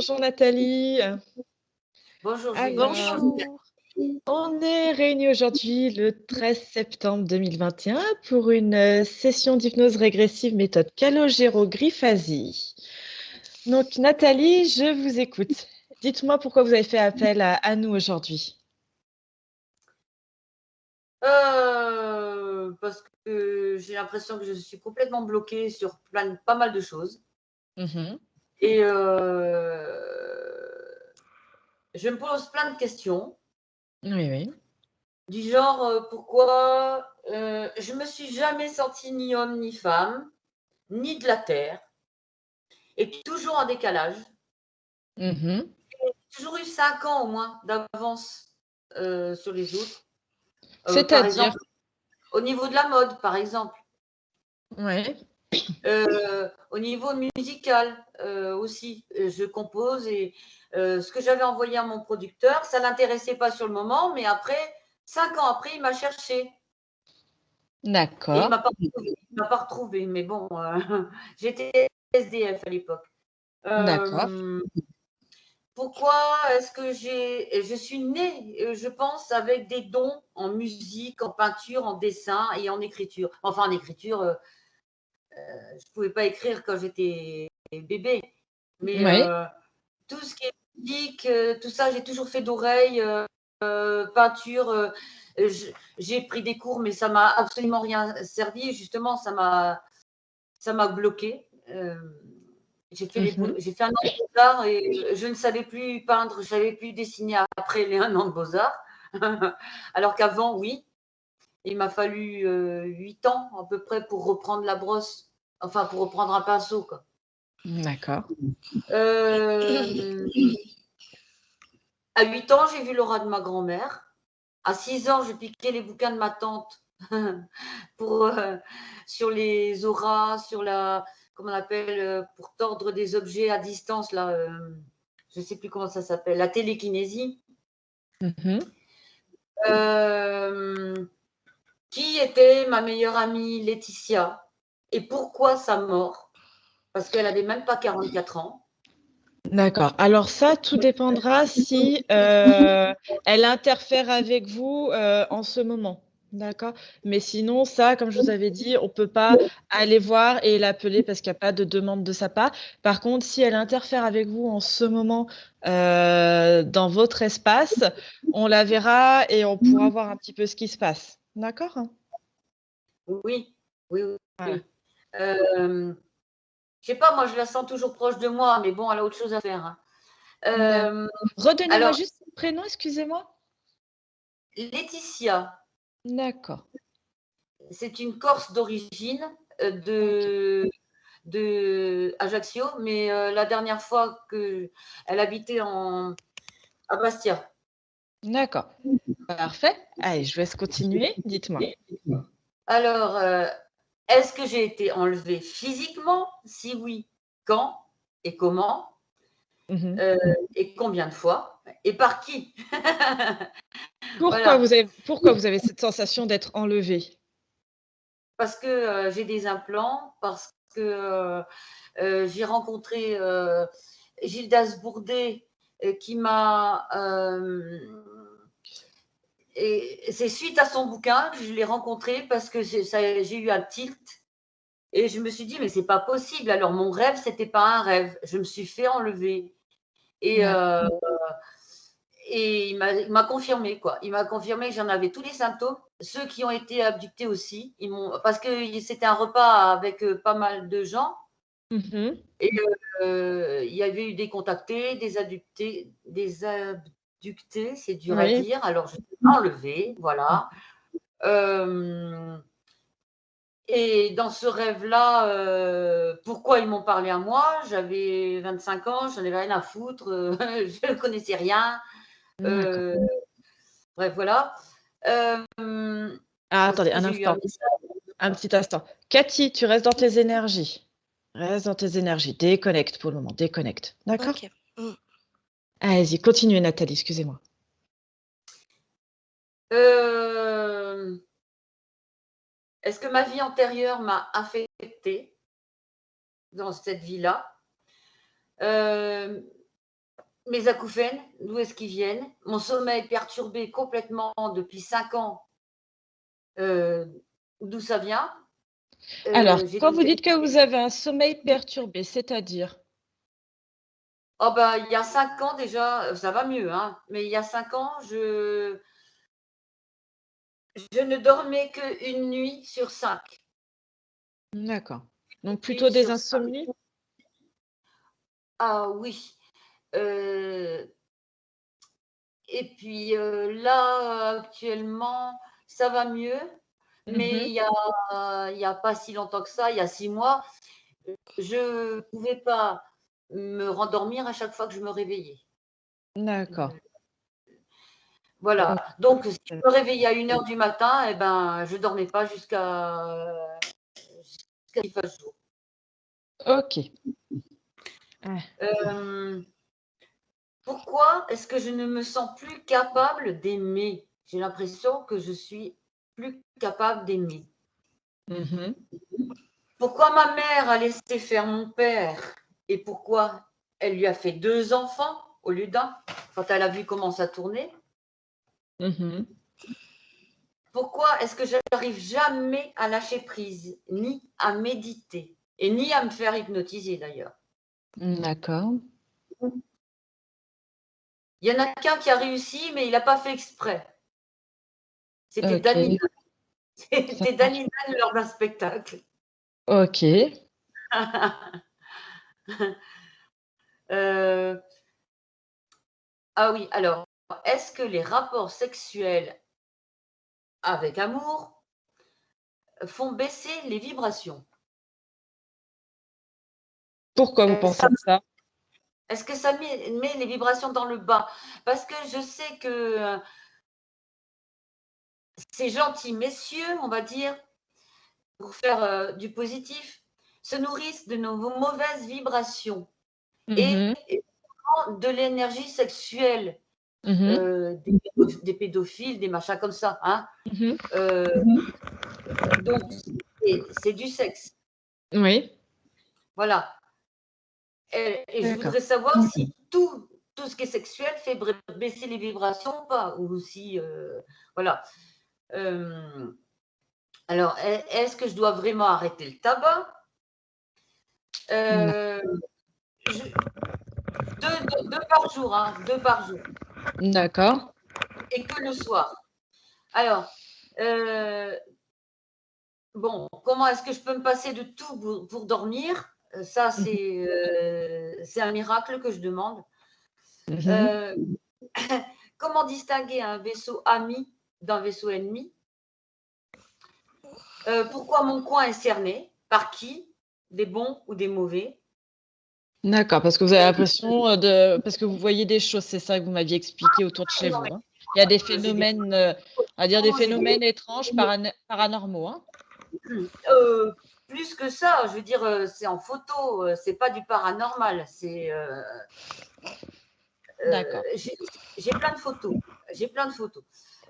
bonjour Nathalie. Bonjour Julie. Alors, on est réunis aujourd'hui le 13 septembre 2021 pour une session d'hypnose régressive méthode Calogero-Grifasi. Donc Nathalie, je vous écoute. Dites-moi pourquoi vous avez fait appel à nous aujourd'hui. Parce que j'ai l'impression que je suis complètement bloquée sur pas mal de choses. Mhm. Et je me pose plein de questions. Oui, oui. Du genre, pourquoi je me suis jamais sentie ni homme ni femme, ni de la terre, et toujours en décalage. Mhm. J'ai toujours eu 5 ans au moins d'avance sur les autres. Par C'est-à-dire, exemple, au niveau de la mode, par exemple. ouais. Au niveau musical aussi, je compose et ce que j'avais envoyé à mon producteur, ça l'intéressait pas sur le moment, mais après, 5 ans après, il m'a cherché et D'accord, il m'a pas retrouvé. Mais bon, j'étais SDF à l'époque. d'accord. Euh, Pourquoi est-ce que je suis née, je pense, avec des dons en musique, en peinture, en dessin et en écriture. Enfin, en écriture, je ne pouvais pas écrire quand j'étais bébé, mais Oui, tout ce qui est musique, tout ça, j'ai toujours fait d'oreille, peinture. J'ai pris des cours, mais ça m'a absolument rien servi. Justement, ça m'a bloqué. mhm. J'ai fait un an de beaux-arts et je ne savais plus peindre, je ne savais plus dessiner après les un an de beaux-arts. Alors qu'avant, oui, il m'a fallu 8 ans à peu près pour reprendre la brosse, enfin pour reprendre un pinceau, quoi. D'accord. Euh, à 8 ans, j'ai vu l'aura de ma grand-mère. À 6 ans, je piquais les bouquins de ma tante pour, sur les auras, sur la, comment on appelle, pour tordre des objets à distance, là, je ne sais plus comment ça s'appelle, la télékinésie. Mhm. Euh, qui était ma meilleure amie Laetitia et pourquoi sa mort? Parce qu'elle avait même pas 44 ans. D'accord. Alors ça, tout dépendra si elle interfère avec vous en ce moment. D'accord. Mais sinon, ça, comme je vous avais dit, on peut pas aller voir et l'appeler parce qu'il n'y a pas de demande de sa part. Par contre, si elle interfère avec vous en ce moment dans votre espace, on la verra et on pourra voir un petit peu ce qui se passe. D'accord? Oui, oui, oui. Voilà. Oui. Je sais pas, moi je la sens toujours proche de moi, mais bon, elle a autre chose à faire, hein. D'accord. Euh, Redonnez-moi alors, juste son prénom, excusez-moi. Laetitia, D'accord. c'est une Corse d'origine Ok. de Ajaccio, mais la dernière fois que elle habitait à Bastia. D'accord. Parfait. Allez, je vous laisse continuer. Dites-moi. Alors, est-ce que j'ai été enlevée physiquement? Si oui, quand et comment? Mhm. Euh, et combien de fois? Et par qui? Pourquoi Voilà. vous avez cette sensation d'être enlevé? Parce que j'ai des implants, parce que j'ai rencontré Gildas Bourdet qui m'a. Et c'est suite à son bouquin que je l'ai rencontré parce que j'ai eu un tilt et je me suis dit, mais c'est pas possible. Alors, mon rêve, c'était pas un rêve. Je me suis fait enlever. Et, D'ac il m'a confirmé, quoi. Il m'a confirmé que j'en avais tous les symptômes. Ceux qui ont été abductés aussi, parce que c'était un repas avec pas mal de gens. mmh. Et il y avait eu des contactés, des abductés, c'est dur à Oui, dire. Alors, je l'ai enlevé, voilà. Euh, et dans ce rêve-là, pourquoi ils m'ont parlé à moi? J'avais 25 ans, j'en avais rien à foutre, je ne connaissais rien. d'accord. Euh, Bref, voilà. Ah, attendez Aussi, un j'ai eu un instant, message. un petit instant. Cathy, tu restes dans tes énergies. Reste dans tes énergies. Déconnecte pour le moment, déconnecte. D'accord? OK. Mmh. Allez-y, continuez Nathalie, excusez-moi. Euh, Est-ce que ma vie antérieure m'a affectée dans cette vie-là? Mes acouphènes, d'où est-ce qu'ils viennent? Mon sommeil perturbé complètement depuis 5 ans, d'où ça vient? Alors, J'ai quand vous dites que vous avez un sommeil perturbé, c'est-à-dire? oh bah, il y a 5 ans déjà, ça va mieux, hein, mais il y a 5 ans, je ne dormais qu'1 nuit sur 5. D'accord. Donc Nuit plutôt des sur 5. insomnies? Ah oui, heu et puis, là, actuellement, ça va mieux, mais Mmh. il y a pas si longtemps que ça, il y a 6 mois, je ne pouvais pas me rendormir à chaque fois que je me réveillais. D'accord. Heu, voilà, OK. donc si je me réveillais à 1 heure du matin et ben, je dormais pas jusqu'à qu'il fasse jour. OK. Ouais. Hem, Pourquoi est-ce que je ne me sens plus capable d'aimer? J'ai l'impression que je suis plus capable d'aimer. Mmh. Pourquoi ma mère a laissé faire mon père et pourquoi elle lui a fait 2 enfants au lieu d'un, quand elle a vu comment ça tournait? Mmh. Pourquoi est-ce que j'arrive jamais à lâcher prise, ni à méditer et ni à me faire hypnotiser d'ailleurs? D'accord. Il y en a qu'un qui a réussi, mais il n'a pas fait exprès. C'était Danny OK, Dan. ça C'était marche. Danny Dan lors d'un spectacle. OK. Heu, ah oui, alors, est-ce que les rapports sexuels avec amour font baisser les vibrations? Pourquoi vous Est-ce pensez ça? est-ce que ça met les vibrations dans le bas? Parce que je sais que, ces gentils messieurs, on va dire, pour faire, du positif, se nourrissent de nos mauvaises vibrations Mmh et mh. de l'énergie sexuelle, Mmh mh. des pédophiles, des machins comme ça, hein. Mmh. Heu, donc c'est du sexe, Oui, voilà, et je d'accord. voudrais savoir si tout ce qui est sexuel fait baisser les vibrations ou pas? Ou si, voilà. Hem, alors est-ce que je dois vraiment arrêter le tabac? Mmh. Heu, je 2 par jour, hein, 2 par jour D'accord. et que le soir. Alors, heu, bon, comment est-ce que je peux me passer de tout pour dormir? Ça, Mmh mh. c'est un miracle que je demande. Mmh mh. Heu, comment distinguer un vaisseau ami d'un vaisseau ennemi? Pourquoi mon coin est cerné? Par qui? Des bons ou des mauvais? D'accord, parce que vous avez l'impression, parce que vous voyez des choses, c'est ça que vous m'aviez expliqué autour de chez Non, vous, mais hein? Il y a des j'ai des phénomènes, on va dire des photos, j'ai des phénomènes étranges paranormaux, hein? plus que ça, je veux dire, c'est en photo, c'est pas du paranormal, D'accord. j'ai plein de photos, j'ai plein de photos.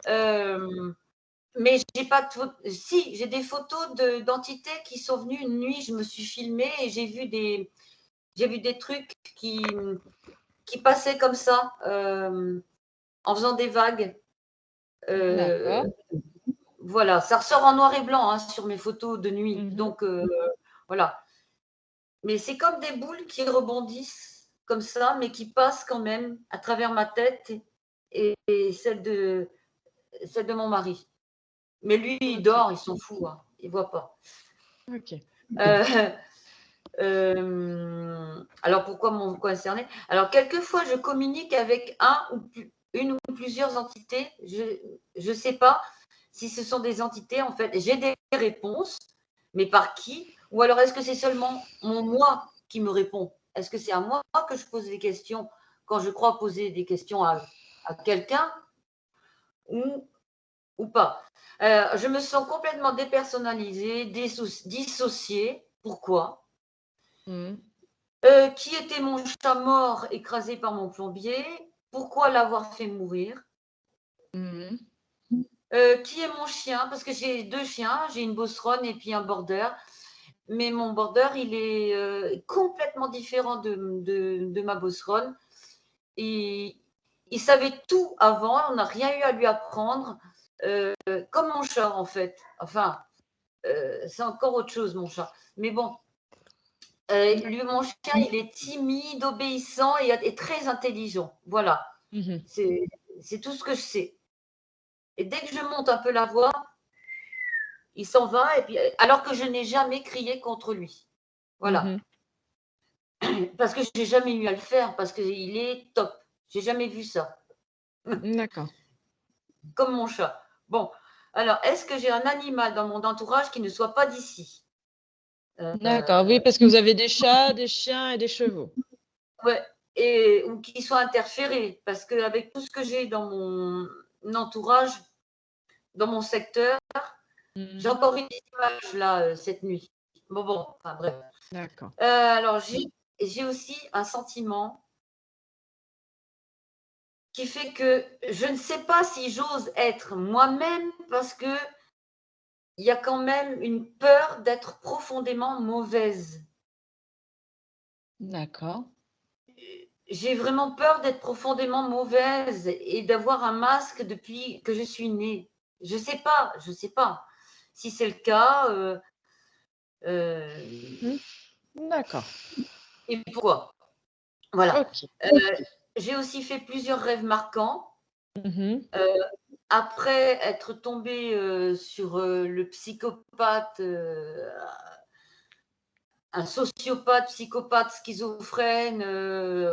Hem, mais j'ai pas de si, j'ai des photos d'entités qui sont venues une nuit, je me suis filmée et j'ai vu des trucs qui passaient comme ça, en faisant des vagues. D'accord. Heu, voilà, ça ressort en noir et blanc, hein, sur mes photos de nuit, Mmh mh. donc voilà. Mais c'est comme des boules qui rebondissent comme ça, mais qui passent quand même à travers ma tête et celle de mon mari. Mais lui, il OK, dort, il s'en fout, hein, il voit pas. OK. Heu, alors pourquoi mon concerné? Alors quelquefois, je communique avec une ou plusieurs entités. Je sais pas si ce sont des entités, en fait. J'ai des réponses, mais par qui? Ou alors est-ce que c'est seulement mon moi qui me répond? Est-ce que c'est à moi que je pose des questions quand je crois poser des questions à quelqu'un ou pas? Je me sens complètement dépersonnalisée, dissociée. Pourquoi? Mmh. Qui était mon chat mort écrasé par mon plombier? Pourquoi l'avoir fait mourir? Mmh mh. Qui est mon chien? Parce que j'ai 2 chiens, j'ai une Beauceronne et puis un Border. Mais mon Border, il est complètement différent de ma Beauceronne. il savait tout avant, on n'a rien eu à lui apprendre, comme mon chat en fait. Enfin, c'est encore autre chose mon chat. Mais bon, lui, mon chien, il est timide, obéissant et très intelligent. Voilà, Mhm. c'est tout ce que je sais. Et dès que je monte un peu la voix, il s'en va, et puis, alors que je n'ai jamais crié contre lui. Voilà. Mhm. Parce que j'ai jamais eu à le faire, parce qu'il est top. J'ai jamais vu ça. D'accord. Comme mon chat. Bon, alors, est-ce que j'ai un animal dans mon entourage qui ne soit pas d'ici? D'accord, oui, parce que vous avez des chats, des chiens et des chevaux. Ouais, ou qui soit interféré, parce qu'avec tout ce que j'ai dans mon entourage, dans mon secteur, j'ai Mhm. encore une image là cette nuit. Bon, enfin bref. D'accord. Alors, j'ai aussi un sentiment qui fait que je ne sais pas si j'ose être moi-même parce que il y a quand même une peur d'être profondément mauvaise. D'accord. J'ai vraiment peur d'être profondément mauvaise et d'avoir un masque depuis que je suis née. Je sais pas. Si c'est le cas, Mhm. D'accord. et pourquoi? Voilà. Ok. Euh, j'ai aussi fait plusieurs rêves marquants. Mhm. Euh, Après être tombée sur le psychopathe, un sociopathe, psychopathe, schizophrène,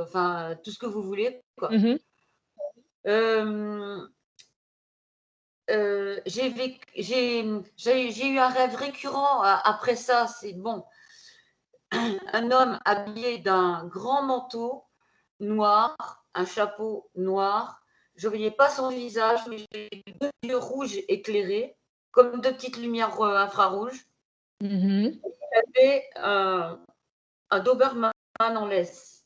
enfin tout ce que vous voulez, quoi. Mhm. Euh, j'ai eu un rêve récurrent après ça. C'est bon, un homme habillé d'un grand manteau noir, un chapeau noir. Je ne voyais pas son visage, mais j'ai deux yeux rouges éclairés, comme deux petites lumières infrarouges. Mhm. Il avait un Doberman en laisse,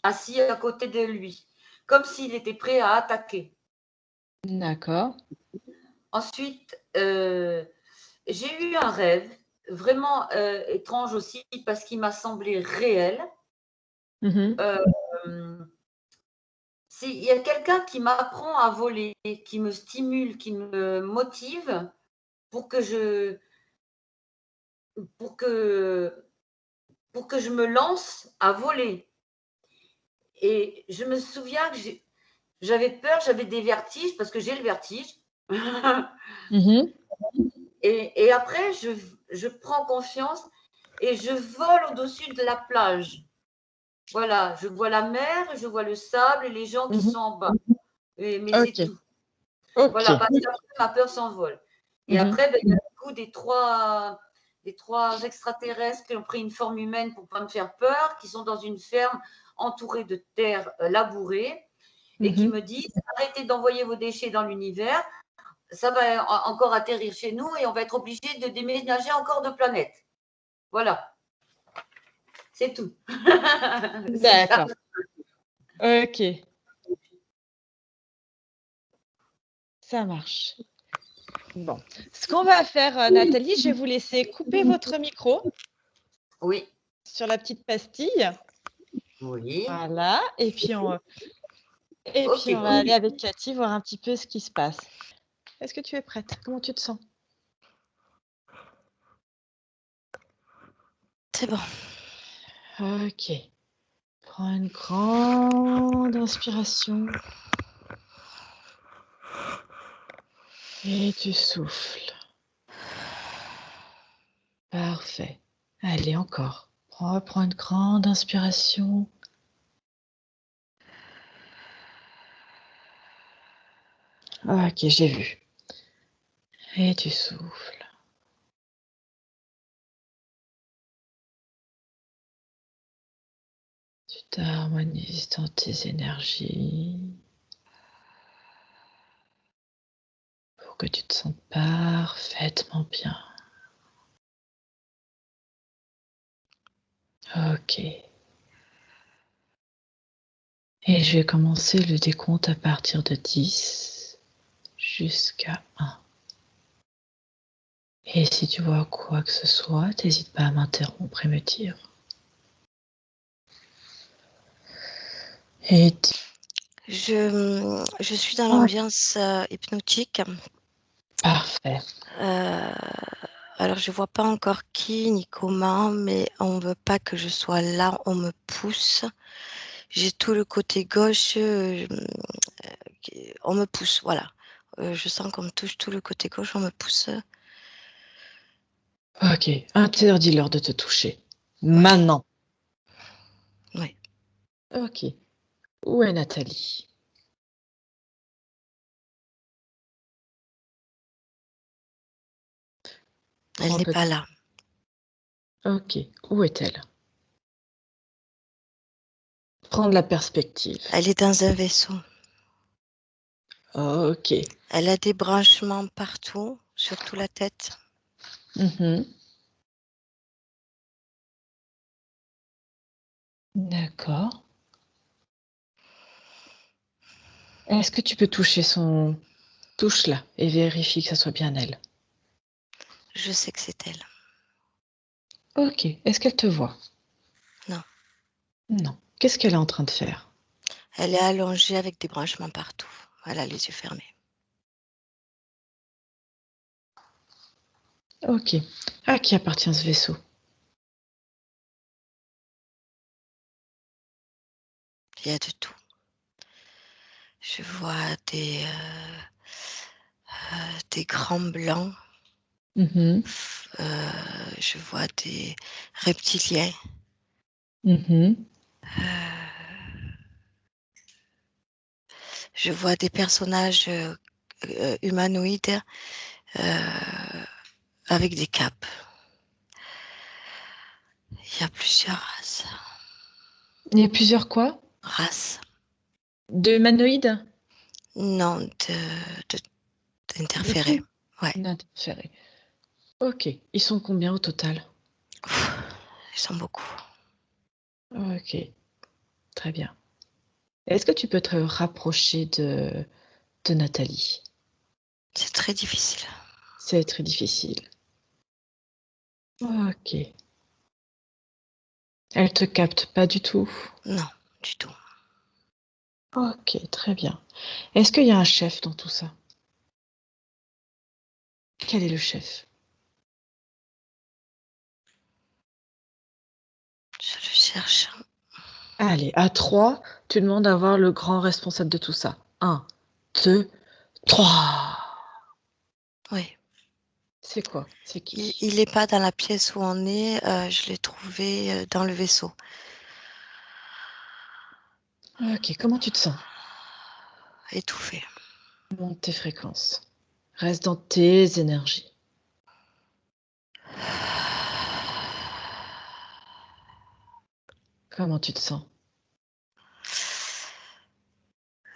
assis à côté de lui, comme s'il était prêt à attaquer. D'accord. Ensuite, j'ai eu un rêve vraiment étrange aussi parce qu'il m'a semblé réel. Mhm. Euh, il y a quelqu'un qui m'apprend à voler, qui me stimule, qui me motive pour que je, pour que, pour que je me lance à voler. Et je me souviens que j'avais peur, j'avais des vertiges parce que j'ai le vertige. Mhm. Et après, je prends confiance et je vole au-dessus de la plage. Voilà, je vois la mer, je vois le sable et les gens qui Mhm. sont en bas. Mais c'est Ok. tout. Ok. Voilà, parce qu'après, ma peur s'envole. Et Mhm. après, ben, il y a le coup des trois extraterrestres qui ont pris une forme humaine pour ne pas me faire peur, qui sont dans une ferme entourée de terre labourée et qui Mhm. me disent arrêtez d'envoyer vos déchets dans l'univers, ça va encore atterrir chez nous et on va être obligé de déménager encore de planètes. Voilà, c'est tout. C'est ça. D'accord. Ok. Ça marche. Bon. Ce qu'on va faire, Nathalie, je vais vous laisser couper votre micro Oui, sur la petite pastille. oui. Voilà. Et Ok. puis on va aller avec Cathy voir un petit peu ce qui se passe. Est-ce que tu es prête? Comment tu te sens? C'est bon. Ok. Prends une grande inspiration et tu souffles. Parfait. Allez, encore. Reprends une grande inspiration. Ok, j'ai vu. Et tu souffles. Tu t'harmonises dans tes énergies pour que tu te sentes parfaitement bien. Ok. Et je vais commencer le décompte à partir de 10 jusqu'à 1. Et si tu vois quoi que ce soit, n'hésite pas à m'interrompre et me dire. Et Je suis dans Ah, l'ambiance hypnotique. parfait. Alors, je vois pas encore qui ni comment, mais on veut pas que je sois là, on me pousse. J'ai tout le côté gauche, on me pousse, voilà. Je sens qu'on me touche tout le côté gauche, on me pousse. Ok, interdis-leur de te toucher. Ouais, Maintenant. ouais. Ok. Où est Nathalie? Elle Prends n'est pas peut-être. là. Ok. Où est-elle? Prends de la perspective. Elle est dans un vaisseau. Ok. Elle a des branchements partout, surtout la tête. Mhm. D'accord. Est-ce que tu peux toucher son... Touche-la et vérifie que ça soit bien elle. Je sais que c'est elle. Ok. Est-ce qu'elle te voit? Non. Non. Qu'est-ce qu'elle est en train de faire? Elle est allongée avec des branchements partout. Elle a les yeux fermés. Ok. À qui appartient ce vaisseau? Il y a de tout. Je vois des grands blancs. Mhm. Je vois des reptiliens. Mhm. Je vois des personnages humanoïdes avec des capes. Il y a plusieurs races. Il y a plusieurs quoi? Races. De humanoïdes? Non, De d'interférer. tout? Ouais. D'interférer. Ok. Ils sont combien au total? Ils sont beaucoup. Ok. Très bien. Est-ce que tu peux te rapprocher de Nathalie? C'est très difficile. C'est très difficile. Ok. Elle te capte pas du tout? Non, du tout. Ok, très bien. Est-ce qu'il y a un chef dans tout ça? Quel est le chef? Je le cherche. Allez, à 3, tu demandes à voir le grand responsable de tout ça. 1, 2, 3. Oui. C'est quoi? C'est qui? Il n'est pas dans la pièce où on est. Je l'ai trouvé dans le vaisseau. Ok, comment tu te sens? Étouffé. Monte tes fréquences. Reste dans tes énergies. Comment tu te sens?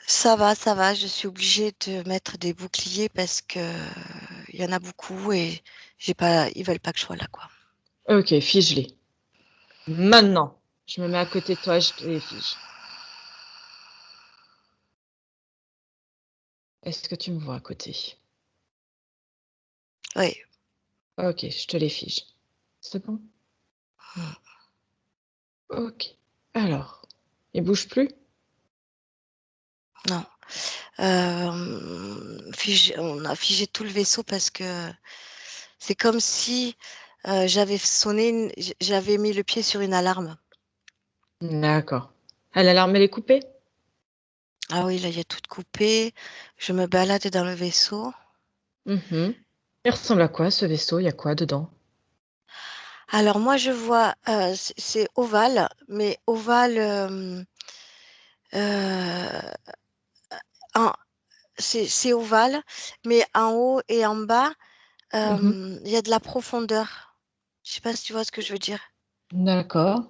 Ça va, ça va. Je suis obligée de mettre des boucliers parce que il y en a beaucoup et ils veulent pas que je sois là, quoi. Ok, fige-les. Maintenant, je me mets à côté de toi et je te les fige. Est-ce que tu me vois à côté? Oui. Ok, je te les fige. C'est bon? Mm. Ok. Alors, ils bougent plus? Non. On a figé tout le vaisseau parce que c'est comme si j'avais mis le pied sur une alarme. D'accord. Ah, l'alarme, elle est coupée? Ah oui, là, il y a tout coupé. Je me balade dans le vaisseau. Mhm. Il ressemble à quoi ce vaisseau? Il y a quoi dedans? Alors moi, je vois, c'est ovale, mais ovale, euh, en- c'est ovale, mais en haut et en bas, Mhm. il y a de la profondeur. Je sais pas si tu vois ce que je veux dire. D'accord.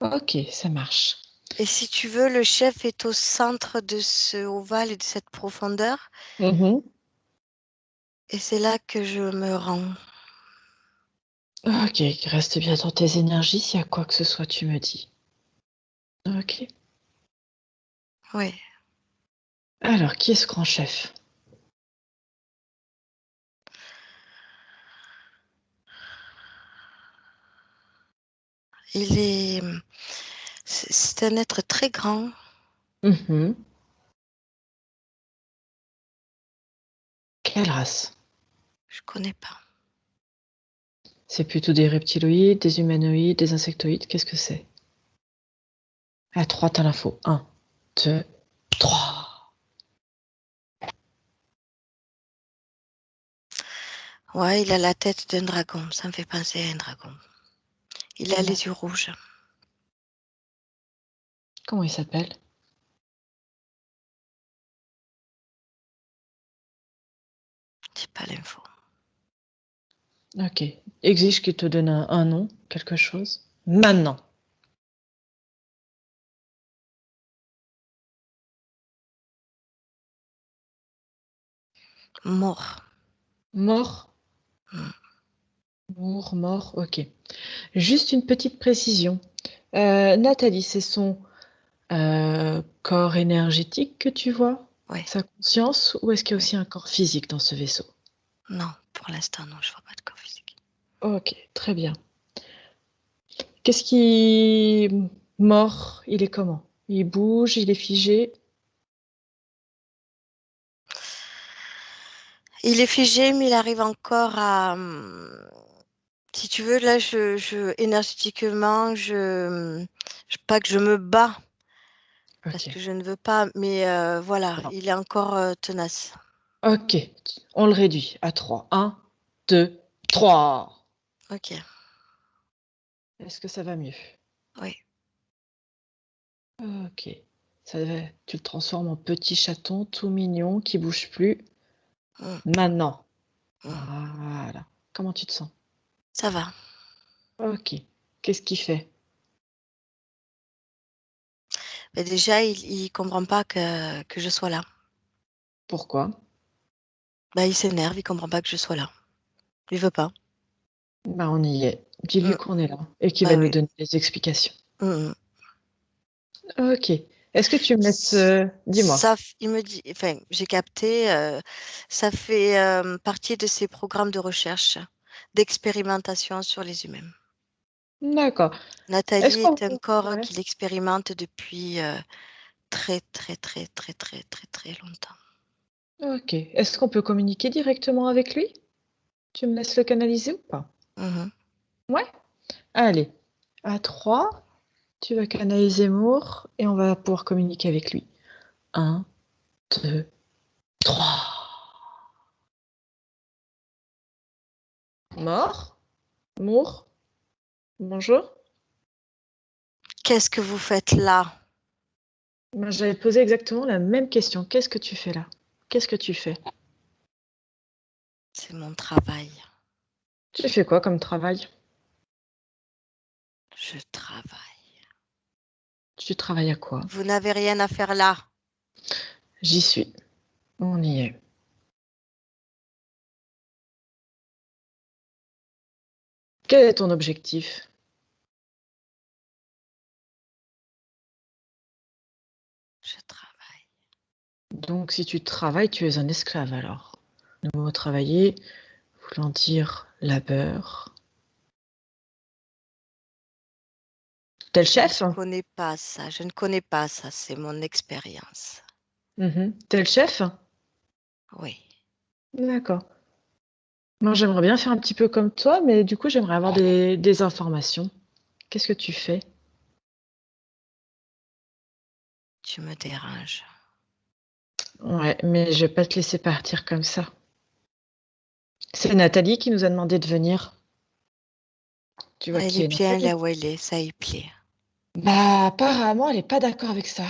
Ok, ça marche. Et si tu veux, le chef est au centre de ce ovale et de cette profondeur, Mhm. et c'est là que je me rends. Ok, reste bien dans tes énergies. S'il y a quoi que ce soit, tu me dis. Ok. Oui, Alors, qui est ce grand chef? il est, C'est un être très grand. Mhm. Quelle race? Je connais pas. C'est plutôt des reptiloïdes, des humanoïdes, des insectoïdes? Qu'est-ce que c'est? À 3, t'as l'info. 1, 2, 3. Ouais, il a la tête d'un dragon. Ça me fait penser à un dragon. Il a les yeux rouges. Comment il s'appelle? J'ai pas l'info. Ok. Exige qu'il te donne un nom, quelque chose. Maintenant. Mort. Mort. Mm. Mort, ok. Juste une petite précision. Nathalie, c'est son corps énergétique que tu vois? Oui. Sa conscience? Ou est-ce qu'il y a Oui. aussi un corps physique dans ce vaisseau? Non, pour l'instant, non, je vois pas de corps physique. Ok, très bien. Qu'est-ce qui... Mort, il est comment? Il bouge, il est figé? Il est figé, mais il arrive encore à. Si tu veux, là, énergétiquement, pas que je me bats, parce Ok. que je ne veux pas, mais voilà, Non. il est encore tenace. Ok, on le réduit à 3. 1, 2, 3. Ok, Est-ce que ça va mieux? oui. Ok. Tu le transformes en petit chaton tout mignon qui bouge plus. Mm, Maintenant. mm. Voilà. Comment tu te sens? Ça va. Ok. Qu'est-ce qu'il fait? Mais déjà, il comprend pas que je sois là. Pourquoi? Bah, il s'énerve, il comprend pas que je sois là. Il veut pas. Bah, on y est. Dis-lui Mm, qu'on est là et qu'il va bah nous oui. donner des explications. Mm, mm. Ok. Est-ce que tu me laisses... Dis-moi. Il me dit, enfin, j'ai capté, ça fait partie de ses programmes de recherche, d'expérimentation sur les humains. D'accord. Est-ce Nathalie qu'on... est un corps Ouais. qu'il expérimente depuis très, très, très, très, très, très, très longtemps. Ok. Est-ce qu'on peut communiquer directement avec lui? Tu me laisses le canaliser ou pas? Mhm. Ouais. Allez. À 3, tu vas canaliser Moore et on va pouvoir communiquer avec lui. 1, 2, 3. Mort? Moore? Bonjour? Qu'est-ce que vous faites là? Ben, j'avais posé exactement la même question. Qu'est-ce que tu fais là? Qu'est-ce que tu fais? C'est mon travail. Tu fais quoi comme travail? Je travaille. Tu travailles à quoi? Vous n'avez rien à faire là. J'y suis. On y est. Quel est ton objectif? Je travaille. Donc, si tu travailles, tu es un esclave alors. Le mot travailler voulant dire labeur. T'es le Je ne chef? connais pas ça. Je ne connais pas ça. C'est mon expérience. T'es le chef? Oui. D'accord. Moi, j'aimerais bien faire un petit peu comme toi, mais du coup, j'aimerais avoir des informations. Qu'est-ce que tu fais? Tu me déranges. Ouais, mais je vais pas te laisser partir comme ça. C'est Nathalie qui nous a demandé de venir. Tu vois Elle qui est est bien Nathalie? là où elle est. Ça y plaît. Bah, apparemment, elle est pas d'accord avec ça.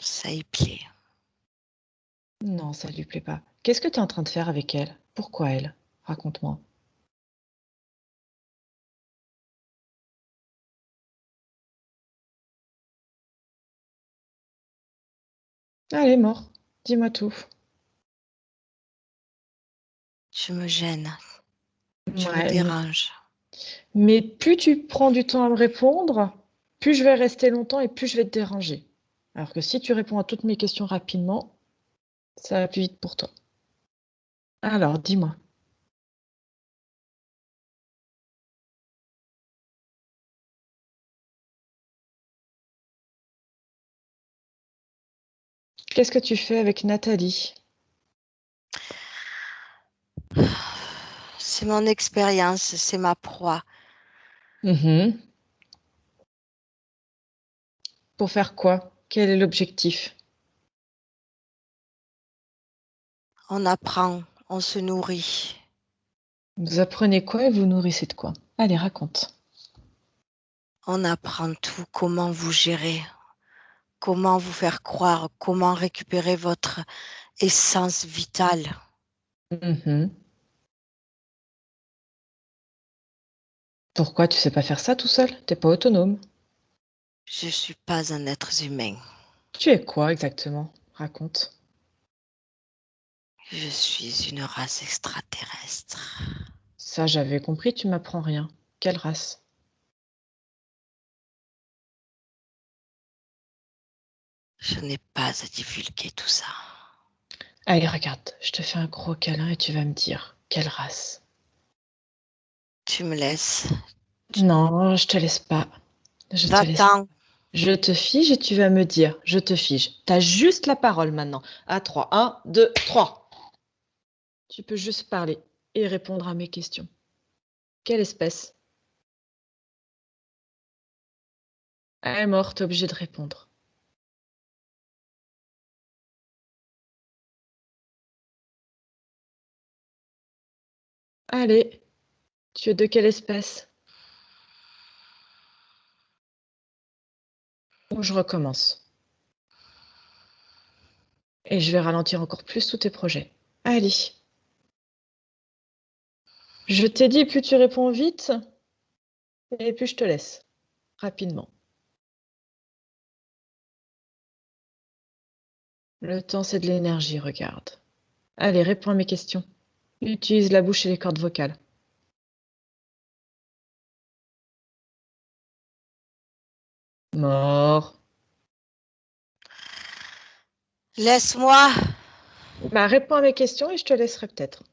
Ça y plaît. Non, ça lui plaît pas. Qu'est-ce que tu es en train de faire avec elle? Pourquoi elle? Raconte-moi. Allez, mort. Dis-moi tout. Tu me gênes. Tu me Ouais, déranges. mais plus tu prends du temps à me répondre, plus je vais rester longtemps et plus je vais te déranger. Alors que si tu réponds à toutes mes questions rapidement, ça va plus vite pour toi. Alors, dis-moi. Qu'est-ce que tu fais avec Nathalie? C'est mon expérience, c'est ma proie. Mhm. Pour faire quoi? Quel est l'objectif? On apprend, on se nourrit. Vous apprenez quoi et vous nourrissez de quoi? Allez, raconte. On apprend tout, comment vous gérer, comment vous faire croire, comment récupérer votre essence vitale. Mhm. Pourquoi tu sais pas faire ça tout seul? T'es pas autonome. Je suis pas un être humain. Tu es quoi exactement? Raconte. Je suis une race extraterrestre. Ça, j'avais compris, tu m'apprends rien. Quelle race? Je n'ai pas à divulguer tout ça. Allez, regarde, je te fais un gros câlin et tu vas me dire quelle race. Tu me laisses. Non, je te laisse pas. Je te laisse. Va-t'en. Je te fige et tu vas me dire. Je te fige. T'as juste la parole maintenant. À 3. 1, 2, 3. Tu peux juste parler et répondre à mes questions. Quelle espèce? Elle est morte, t'es obligé de répondre. Allez, tu es de quelle espèce? Ou je recommence. Et je vais ralentir encore plus tous tes projets. Allez. Je t'ai dit, plus tu réponds vite, et plus je te laisse. Rapidement. Le temps, c'est de l'énergie, regarde. Allez, réponds à mes questions. Utilise la bouche et les cordes vocales. Mort. Laisse-moi. Bah, réponds à mes questions et je te laisserai peut-être.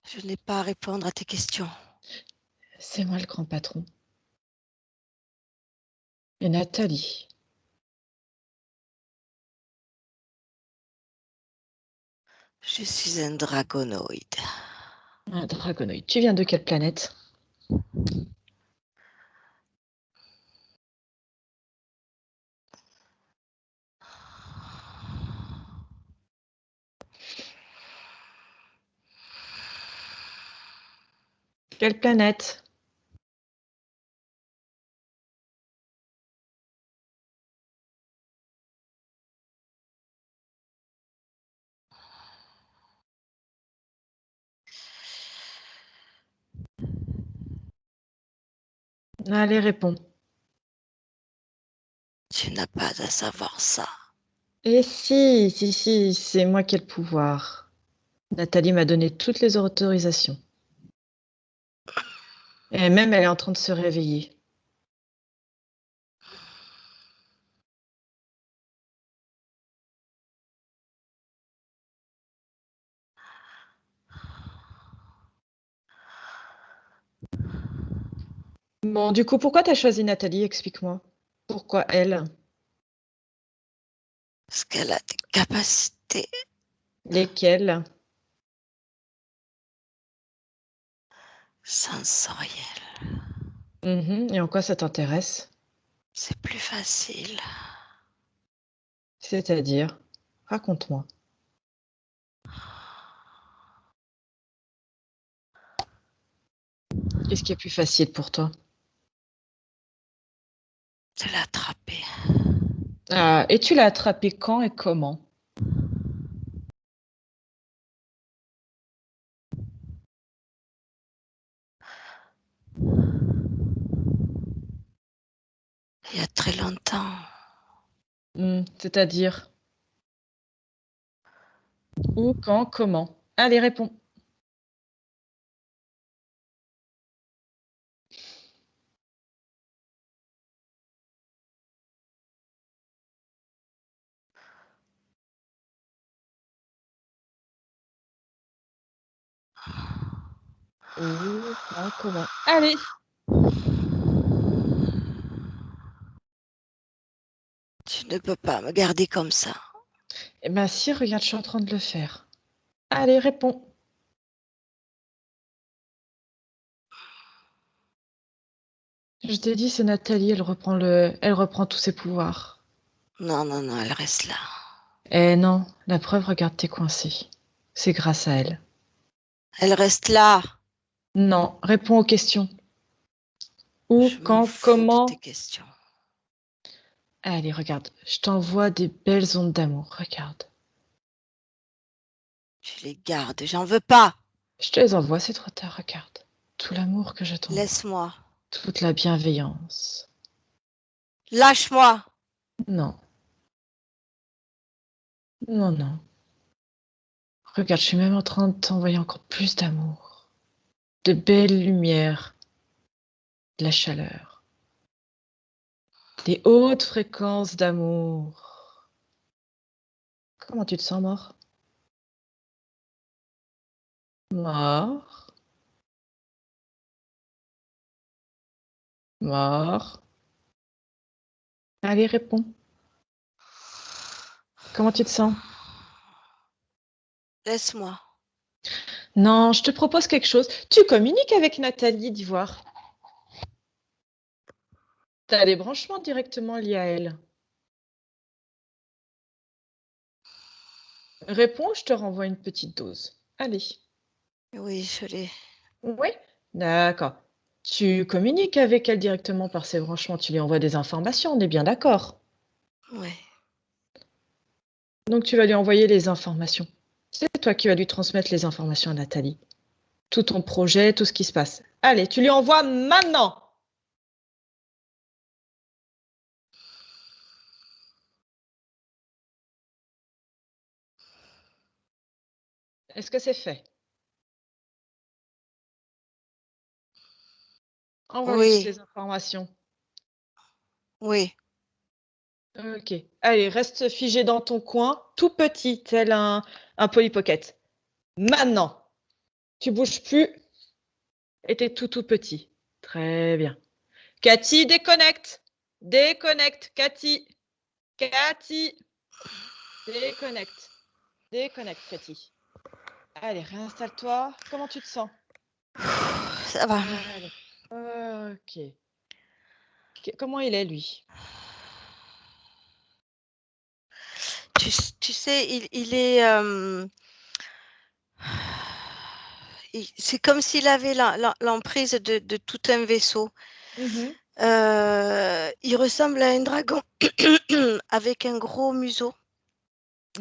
Je n'ai pas à répondre à tes questions. C'est moi le grand patron. Et Nathalie. Je suis un dragonoïde. Un dragonoïde. Tu viens de quelle planète? Quelle planète? Allez, réponds. Tu n'as pas à savoir ça. Et si, c'est moi qui ai le pouvoir. Nathalie m'a donné toutes les autorisations. Et même, elle est en train de se réveiller. Bon, du coup, pourquoi t'as choisi Nathalie? Explique-moi. Pourquoi elle? Parce qu'elle a des capacités Lesquelles? sensorielles. Et en quoi ça t'intéresse? C'est plus facile. C'est-à-dire? Raconte-moi. Qu'est-ce qui est plus facile pour toi? De l'attraper. Ah, et tu l'as attrapé quand et comment? Il y a très longtemps. C'est-à-dire? Où, quand, comment? Allez, réponds. Où, quand, comment? Allez! Tu ne peux pas me garder comme ça. Eh ben si, regarde, je suis en train de le faire. Allez, réponds. Je t'ai dit, c'est Nathalie, elle reprend tous ses pouvoirs. Non, non, non, elle reste là. Eh non, la preuve, regarde, t'es coincé. C'est grâce à elle. Elle reste là. Non, réponds aux questions. Où, Je m'en quand, fous de tes comment? questions. Allez, regarde, je t'envoie des belles ondes d'amour, regarde. Tu les gardes, j'en veux pas. Je te les envoie, c'est trop tard, regarde. Tout l'amour que je t'envoie, Laisse-moi. toute la bienveillance. Lâche-moi. Non, non, non. Regarde, je suis même en train de t'envoyer encore plus d'amour, de belles lumières, de la chaleur, des hautes fréquences d'amour. Comment tu te sens, mort? Mort, mort. Allez, réponds. Comment tu te sens? Laisse-moi. Non, je te propose quelque chose. Tu communiques avec Nathalie d'Ivoire. T'as les branchements directement liés à elle. Réponds, je te renvoie une petite dose. Allez. Oui, je l'ai. Oui? D'accord. Tu communiques avec elle directement par ses branchements, tu lui envoies des informations, on est bien d'accord. Oui. Donc tu vas lui envoyer les informations. C'est toi qui vas lui transmettre les informations à Nathalie. Tout ton projet, tout ce qui se passe. Allez, tu lui envoies maintenant. Est-ce que c'est fait? Envoie-lui toutes Oui. les informations. Oui. Ok. Allez, reste figé dans ton coin, tout petit, tel un Polly Pocket. Maintenant, tu bouges plus et t'es tout petit. Très bien. Cathy, déconnecte. Déconnecte, Cathy. Cathy, déconnecte. Déconnecte, Cathy. Allez, réinstalle-toi. Comment tu te sens? Ça va. Allez. Ok. Comment il est, lui? Tu sais, il est. C'est comme s'il avait l'emprise de tout un vaisseau. Mhm. Il ressemble à un dragon avec un gros museau,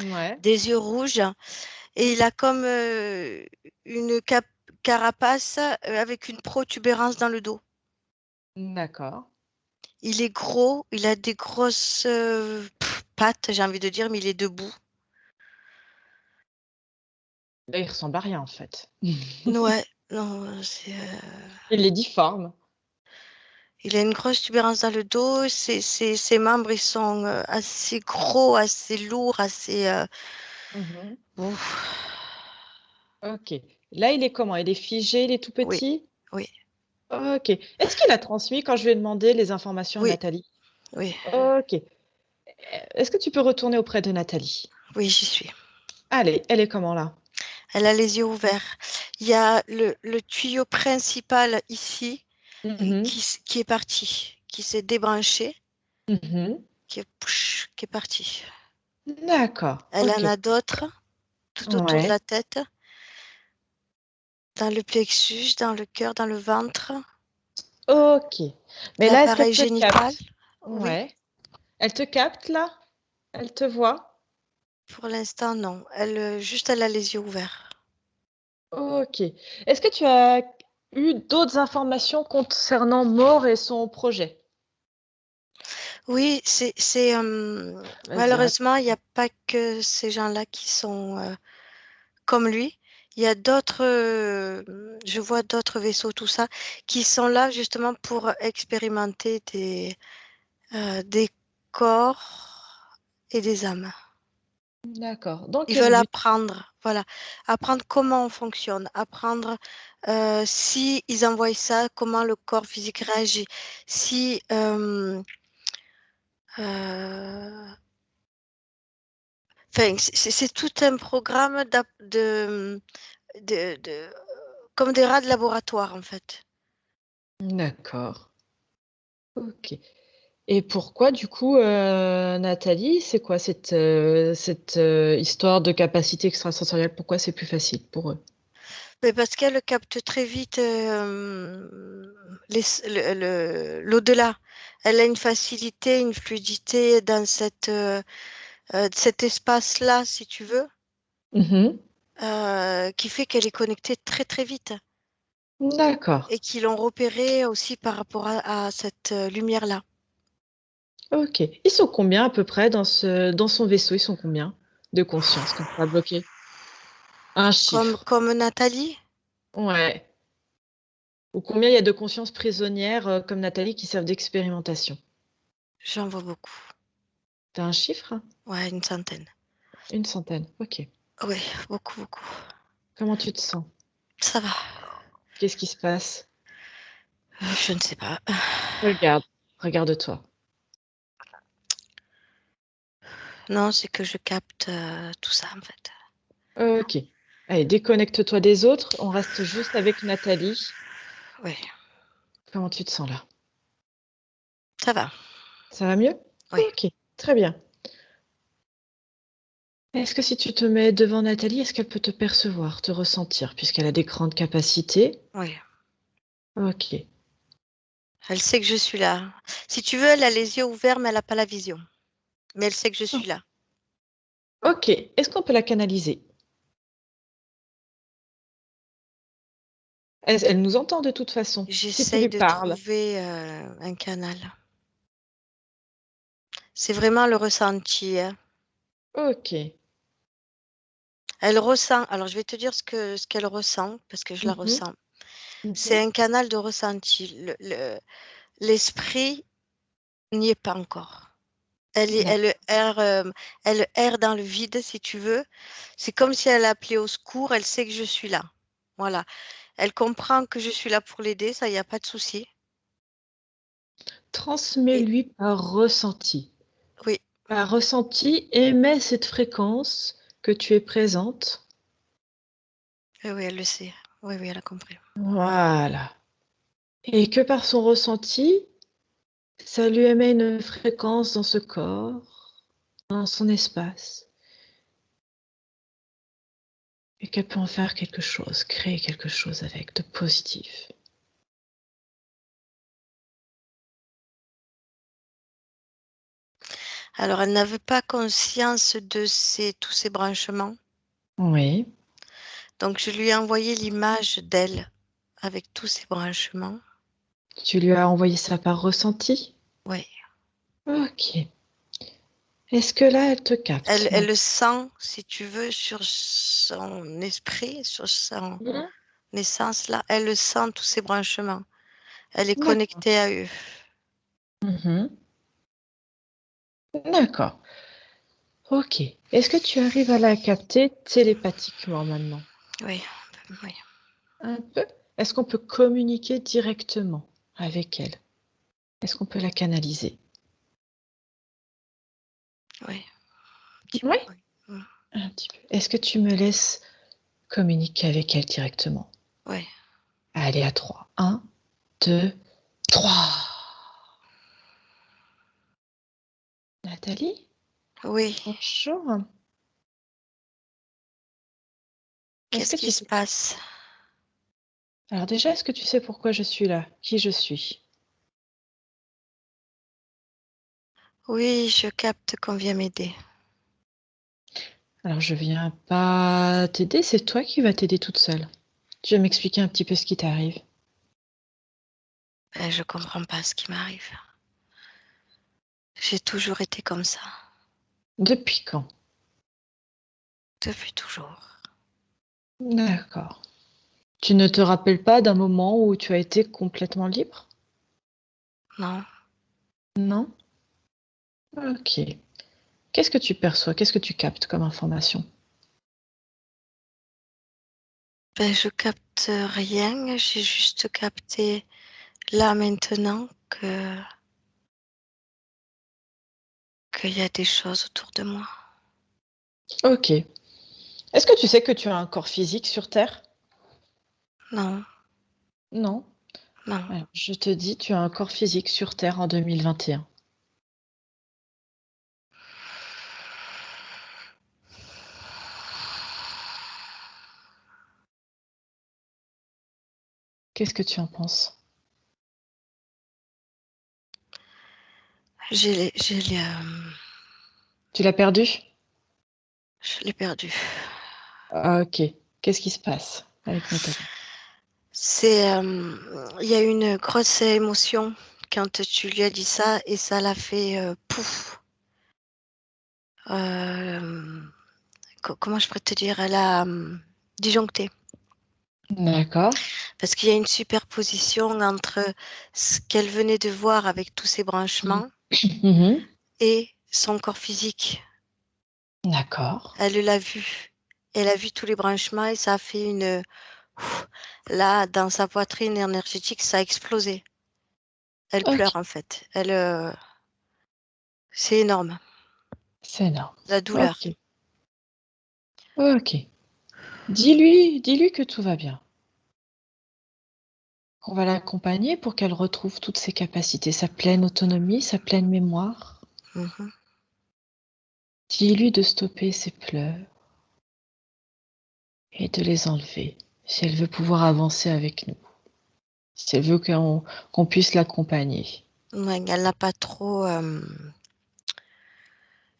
Ouais, des yeux rouges, et il a comme une carapace avec une protubérance dans le dos. d'accord. Il est gros, il a des grosses pattes, j'ai envie de dire, mais il est debout. Là, il ressemble à rien, en fait. Ouais, non, Il est difforme. il a une grosse tubérance dans le dos. Ses membres, ils sont assez gros, assez lourds, assez. Mhm. Ouf. Ok. Là, il est comment? Il est figé, il est tout Oui, petit? oui, Ok. Est-ce qu'il a transmis quand je lui ai demandé les informations à oui, Nathalie? oui, Ok. Est-ce que tu peux retourner auprès de Nathalie? oui, j'y suis. Allez, elle est comment là? Elle a les yeux ouverts. Il y a le tuyau principal ici Mhm. qui est parti, qui s'est débranché, Mhm. qui est parti. D'accord. Elle en Ok. a d'autres tout autour de Ouais. la tête, dans le plexus, dans le cœur, dans le ventre, Ok. Mais là, est-ce qu'elle l'appareil te génital. capte? Oui, Ouais. Elle te capte là? Elle te voit? pour l'instant, non. Elle a les yeux ouverts. Ok. Est-ce que tu as eu d'autres informations concernant Maure et son projet? Oui, Vas-y, malheureusement, il n'y raconte-moi. a pas que ces gens-là qui sont comme lui. Il y a d'autres, je vois d'autres vaisseaux, tout ça, qui sont là justement pour expérimenter des corps et des âmes. D'accord. Dans Ils quel veulent but? apprendre, voilà, apprendre comment on fonctionne, apprendre si ils envoient ça, comment le corps physique réagit, si Enfin, c'est tout un programme comme des rats de laboratoire, en fait. D'accord. Ok. Et pourquoi, du coup, Nathalie, c'est quoi cette histoire de capacité extrasensorielle? Pourquoi c'est plus facile pour eux? Mais parce qu'elle capte très vite l'au-delà. Elle a une facilité, une fluidité dans cet espace-là, si tu veux, Mhm. qui fait qu'elle est connectée très très vite D'accord. et qui l'ont repérée aussi par rapport à cette lumière-là. Ok. Ils sont combien à peu près dans son vaisseau? Ils sont combien de conscience comme ça bloqué? Un chiffre. Comme Nathalie, Ouais. Ou combien il y a de consciences prisonnières comme Nathalie qui servent d'expérimentation? j'en vois beaucoup. T'as un chiffre? Hein? Ouais, une centaine. Une centaine. Ok. Oui, beaucoup, beaucoup. Comment tu te sens? Ça va. Qu'est-ce qui se passe? Je ne sais pas. Regarde. Regarde-toi. Non, c'est que je capte tout ça, en fait. Ok. Allez, déconnecte-toi des autres. On reste juste avec Nathalie. Oui, Comment tu te sens là? ça va. Ça va mieux? Oui. Ok, très bien. Est-ce que si tu te mets devant Nathalie, est-ce qu'elle peut te percevoir, te ressentir, puisqu'elle a des grandes capacités? Oui. Ok. Elle sait que je suis là. Si tu veux, elle a les yeux ouverts, mais elle n'a pas la vision. Mais elle sait que je Oh, suis là. ok. Est-ce qu'on peut la canaliser? Elle nous entend de toute façon. Si tu J'essaye lui de parles. trouver un canal. C'est vraiment le ressenti, hein. Ok. Elle ressent. Alors, je vais te dire ce qu'elle ressent, parce que je la Mhm, ressens. C'est mhm. un canal de ressenti. L'esprit n'y est pas encore. D'accord. Elle erre dans le vide, si tu veux. C'est comme si elle appelait au secours. Elle sait que je suis là. Voilà. Elle comprend que je suis là pour l'aider. Ça, il n'y a pas de souci. Et Transmets-lui par ressenti. oui, Par ressenti, émets cette fréquence que tu es présente. oui, oui, elle le sait. Oui, oui, elle a compris. Voilà. Et que par son ressenti, ça lui émet une fréquence dans ce corps, dans son espace, et qu'elle peut en faire quelque chose, créer quelque chose avec de positif. Alors, elle n'avait pas conscience de tous ces branchements. Oui. Donc, je lui ai envoyé l'image d'elle avec tous ces branchements. Tu lui as envoyé ça par ressenti? Oui. Ok. Est-ce que là, elle te capte? Elle le sent, si tu veux, sur son esprit, sur son Mhm. essence, là. Elle le sent, tous ces branchements. Elle est D'accord. connectée à eux. Mhm. D'accord. Ok. Est-ce que tu arrives à la capter télépathiquement maintenant? Oui, oui, Un peu? Est-ce qu'on peut communiquer directement avec elle? Est-ce qu'on peut la canaliser? oui. Un petit Oui. peu, oui. Mm. Un petit peu. Est-ce que tu me laisses communiquer avec elle directement? Oui. Allez, à 3. 1, 2, 3. Nathalie, Oui. bonjour. Est-ce Qu'est-ce que qui tu se sais... passe? Alors déjà, est-ce que tu sais pourquoi je suis là? Qui je suis? Oui, je capte qu'on vient m'aider. Alors je viens pas t'aider, c'est toi qui vas t'aider toute seule. Tu vas m'expliquer un petit peu ce qui t'arrive. Je comprends pas ce qui m'arrive. J'ai toujours été comme ça, Depuis quand? depuis toujours. D'accord. Tu ne te rappelles pas d'un moment où tu as été complètement libre? Non, Non? Ok. Qu'est-ce que tu perçois? Qu'est-ce que tu captes comme information? je capte rien. J'ai juste capté là maintenant qu'il y a des choses autour de moi. Ok. Est-ce que tu sais que tu as un corps physique sur Terre? Non, Non. non. Alors, je te dis, tu as un corps physique sur Terre en 2021. Qu'est-ce que tu en penses? Tu l'as perdu? Je l'ai perdu. Ah, ok. Qu'est-ce qui se passe avec Nathalie? Il y a eu une grosse émotion quand tu lui as dit ça et ça l'a fait pouf. Comment je pourrais te dire? Elle a disjoncté. D'accord. Parce qu'il y a une superposition entre ce qu'elle venait de voir avec tous ces branchements Mhm. et son corps physique. D'accord. Elle l'a vu. Elle a vu tous les branchements et ça a fait une... Ouf. Là, dans sa poitrine énergétique, ça a explosé. Elle Ok. pleure en fait. C'est énorme, C'est énorme. la douleur. Ok. Ok. Dis-lui que tout va bien. On va l'accompagner pour qu'elle retrouve toutes ses capacités, sa pleine autonomie, sa pleine mémoire. Mhm. Dis-lui de stopper ses pleurs et de les enlever si elle veut pouvoir avancer avec nous, si elle veut qu'on puisse l'accompagner. Ouais, elle n'a pas trop...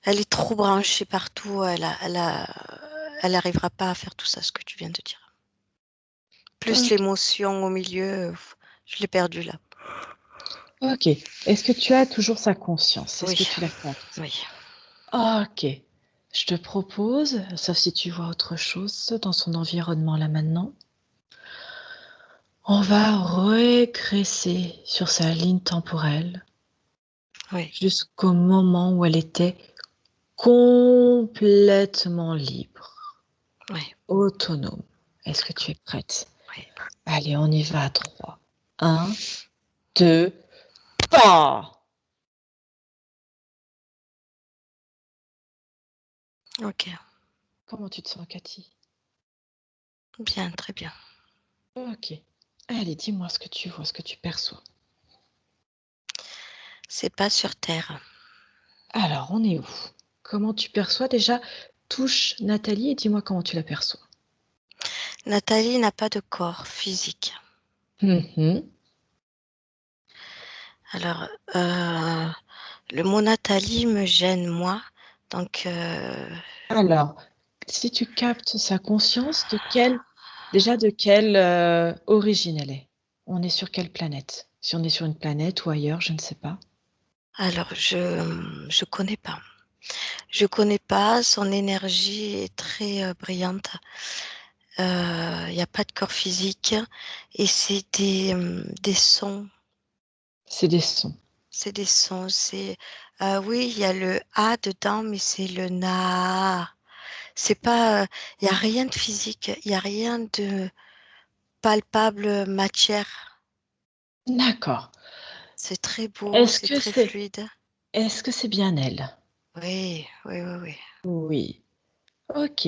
elle est trop branchée partout. Elle n'arrivera pas à faire tout ça, ce que tu viens de dire. Plus Ok. l'émotion au milieu, je l'ai perdue là. Ok. Est-ce que tu as toujours sa conscience? Est-ce que Oui, tu la captes? oui. Ok. Je te propose, sauf si tu vois autre chose dans son environnement là maintenant, on va régresser sur sa ligne temporelle Oui, jusqu'au moment où elle était complètement libre, oui, autonome. Est-ce que tu es prête? oui. Allez, on y va à 3. 1, 2, pas! Ok, Comment tu te sens, Cathy? bien, très bien. Ok. Allez, dis-moi ce que tu vois, ce que tu perçois. C'est pas sur Terre. Alors, on est où? Comment tu perçois déjà? Touche Nathalie et dis-moi comment tu la perçois. Nathalie n'a pas de corps physique. Mhm. Alors, le mot Nathalie me gêne, moi. Donc, Alors, si tu captes sa conscience, de quelle origine elle est? On est sur quelle planète? Si on est sur une planète ou ailleurs, je ne sais pas. alors, je connais pas. Je connais pas. Son énergie est très brillante. Il n'y a pas de corps physique et c'est des sons. C'est des sons. C'est des sons. Oui, il y a le A dedans, mais c'est le na. C'est pas. Il y a rien de physique. Il y a rien de palpable matière. D'accord. C'est très beau. Est-ce C'est que très c'est fluide. est-ce que c'est bien elle? Oui, oui, oui, oui. Oui. Ok.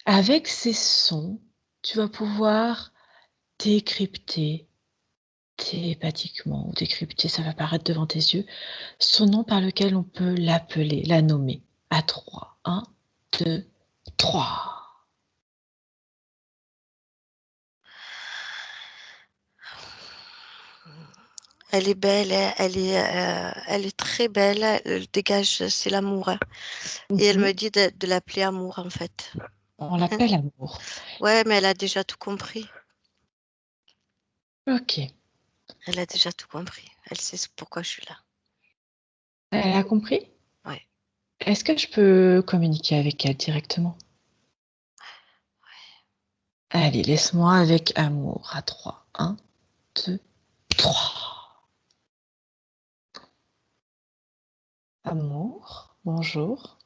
Avec ces sons, tu vas pouvoir décrypter télépathiquement ou décrypter, ça va apparaître devant tes yeux, son nom par lequel on peut l'appeler, la nommer. À 3. 1, 2, 3. Elle est belle. Elle est très belle. Elle dégage. C'est l'amour, hein. Et elle me Mhm. dit de l'appeler amour, en fait. On l'appelle amour. Ouais, mais elle a déjà tout compris. Ok. Elle a déjà tout compris. Elle sait pourquoi je suis là. Elle a compris? Ouais. Est-ce que je peux communiquer avec elle directement? Allez, laisse-moi avec amour à 3. 1, 2, 3. Amour, bonjour.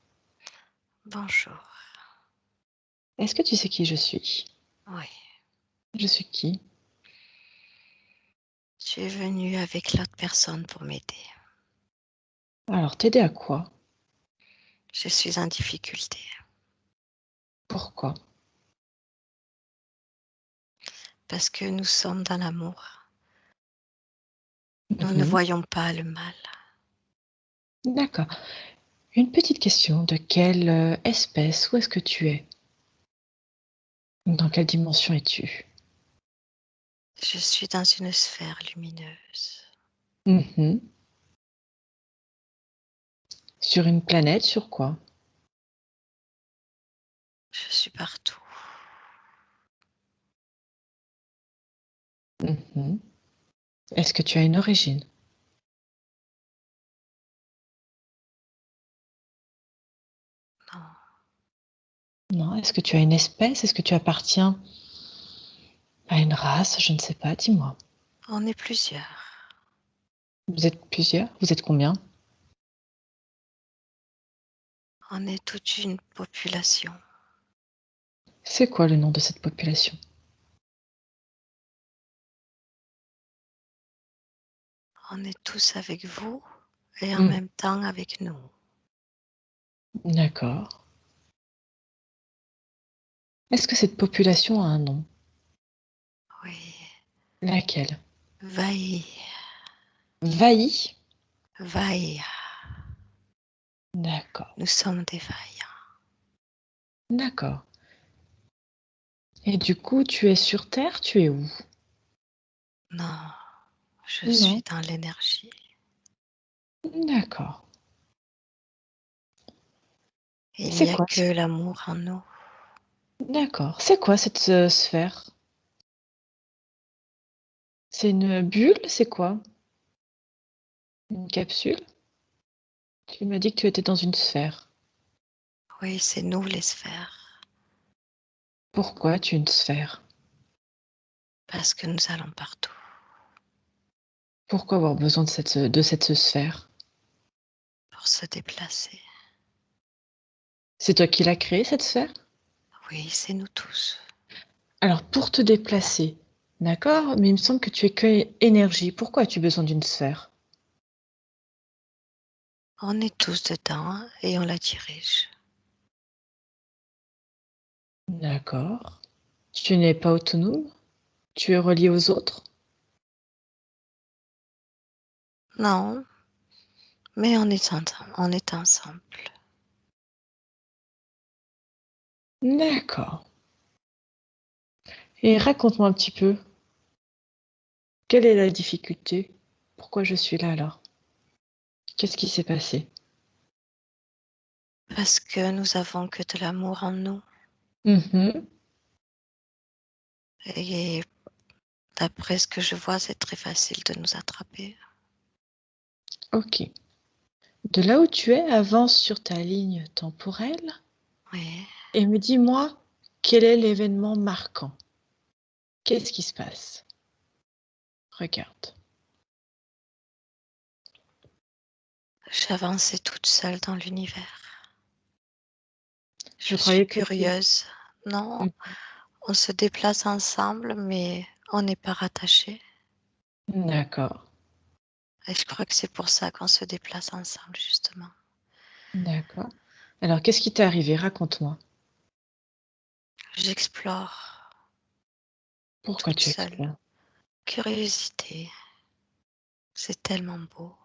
Bonjour. Est-ce que tu sais qui je suis? Oui. Je suis qui? Tu es venu avec l'autre personne pour m'aider. Alors, t'aider à quoi? Je suis en difficulté. Pourquoi? Parce que nous sommes dans l'amour. Nous ne Mmh. voyons pas le mal. D'accord. Une petite question, de quelle, espèce? Où est-ce que tu es? Dans quelle dimension es-tu? Je suis dans une sphère lumineuse. Mmh. Sur une planète, sur quoi? Je suis partout. Mmh. Est-ce que tu as une origine? Non, Non. Est-ce que tu as une espèce? Est-ce que tu appartiens à une race? Je ne sais pas, dis-moi. on est plusieurs. Vous êtes plusieurs? Vous êtes combien? On est toute une population. C'est quoi le nom de cette population? On est tous avec vous et en Mmh. même temps avec nous. D'accord. Est-ce que cette population a un nom? Oui, Laquelle? Vaï, Vailly? Vaï. D'accord, Nous sommes des vaillants. d'accord. Et du coup, tu es sur terre? Tu es où? Non, je Non. suis dans l'énergie. D'accord. Il C'est n'y a quoi que l'amour en nous. d'accord. C'est quoi cette, sphère? C'est une bulle? C'est quoi? Une capsule? Tu m'as dit que tu étais dans une sphère. Oui, c'est nous les sphères, Pourquoi tu es une sphère? parce que nous allons partout Pourquoi avoir besoin de cette sphère? pour se déplacer. C'est toi qui l'as créée, cette sphère? Oui, c'est nous tous. Alors pour te déplacer, d'accord, mais il me semble que tu es que énergie. Pourquoi as-tu besoin d'une sphère? On est tous dedans et on la dirige. D'accord. Tu n'es pas autonome? Tu es relié aux autres? Non, mais on est ensemble. On est ensemble. D'accord. Et raconte-moi un petit peu, quelle est la difficulté? Pourquoi je suis là alors? Qu'est-ce qui s'est passé? Parce que nous avons que de l'amour en nous. Mmh. Et d'après ce que je vois, c'est très facile de nous attraper. OK. De là où tu es, avance sur ta ligne temporelle Oui, et me dis-moi, quel est l'événement marquant? Qu'est-ce qui se passe? Regarde. j'avançais toute seule dans l'univers. Je Je suis croyais que tu curieuse. Non, mmh, on se déplace ensemble, mais on n'est pas rattachés. d'accord, Et je crois que c'est pour ça qu'on se déplace ensemble, justement. d'accord. Alors qu'est-ce qui t'est arrivé? Raconte-moi. J'explore Pourquoi toute tu seule. explores? Curiosité, c'est tellement beau.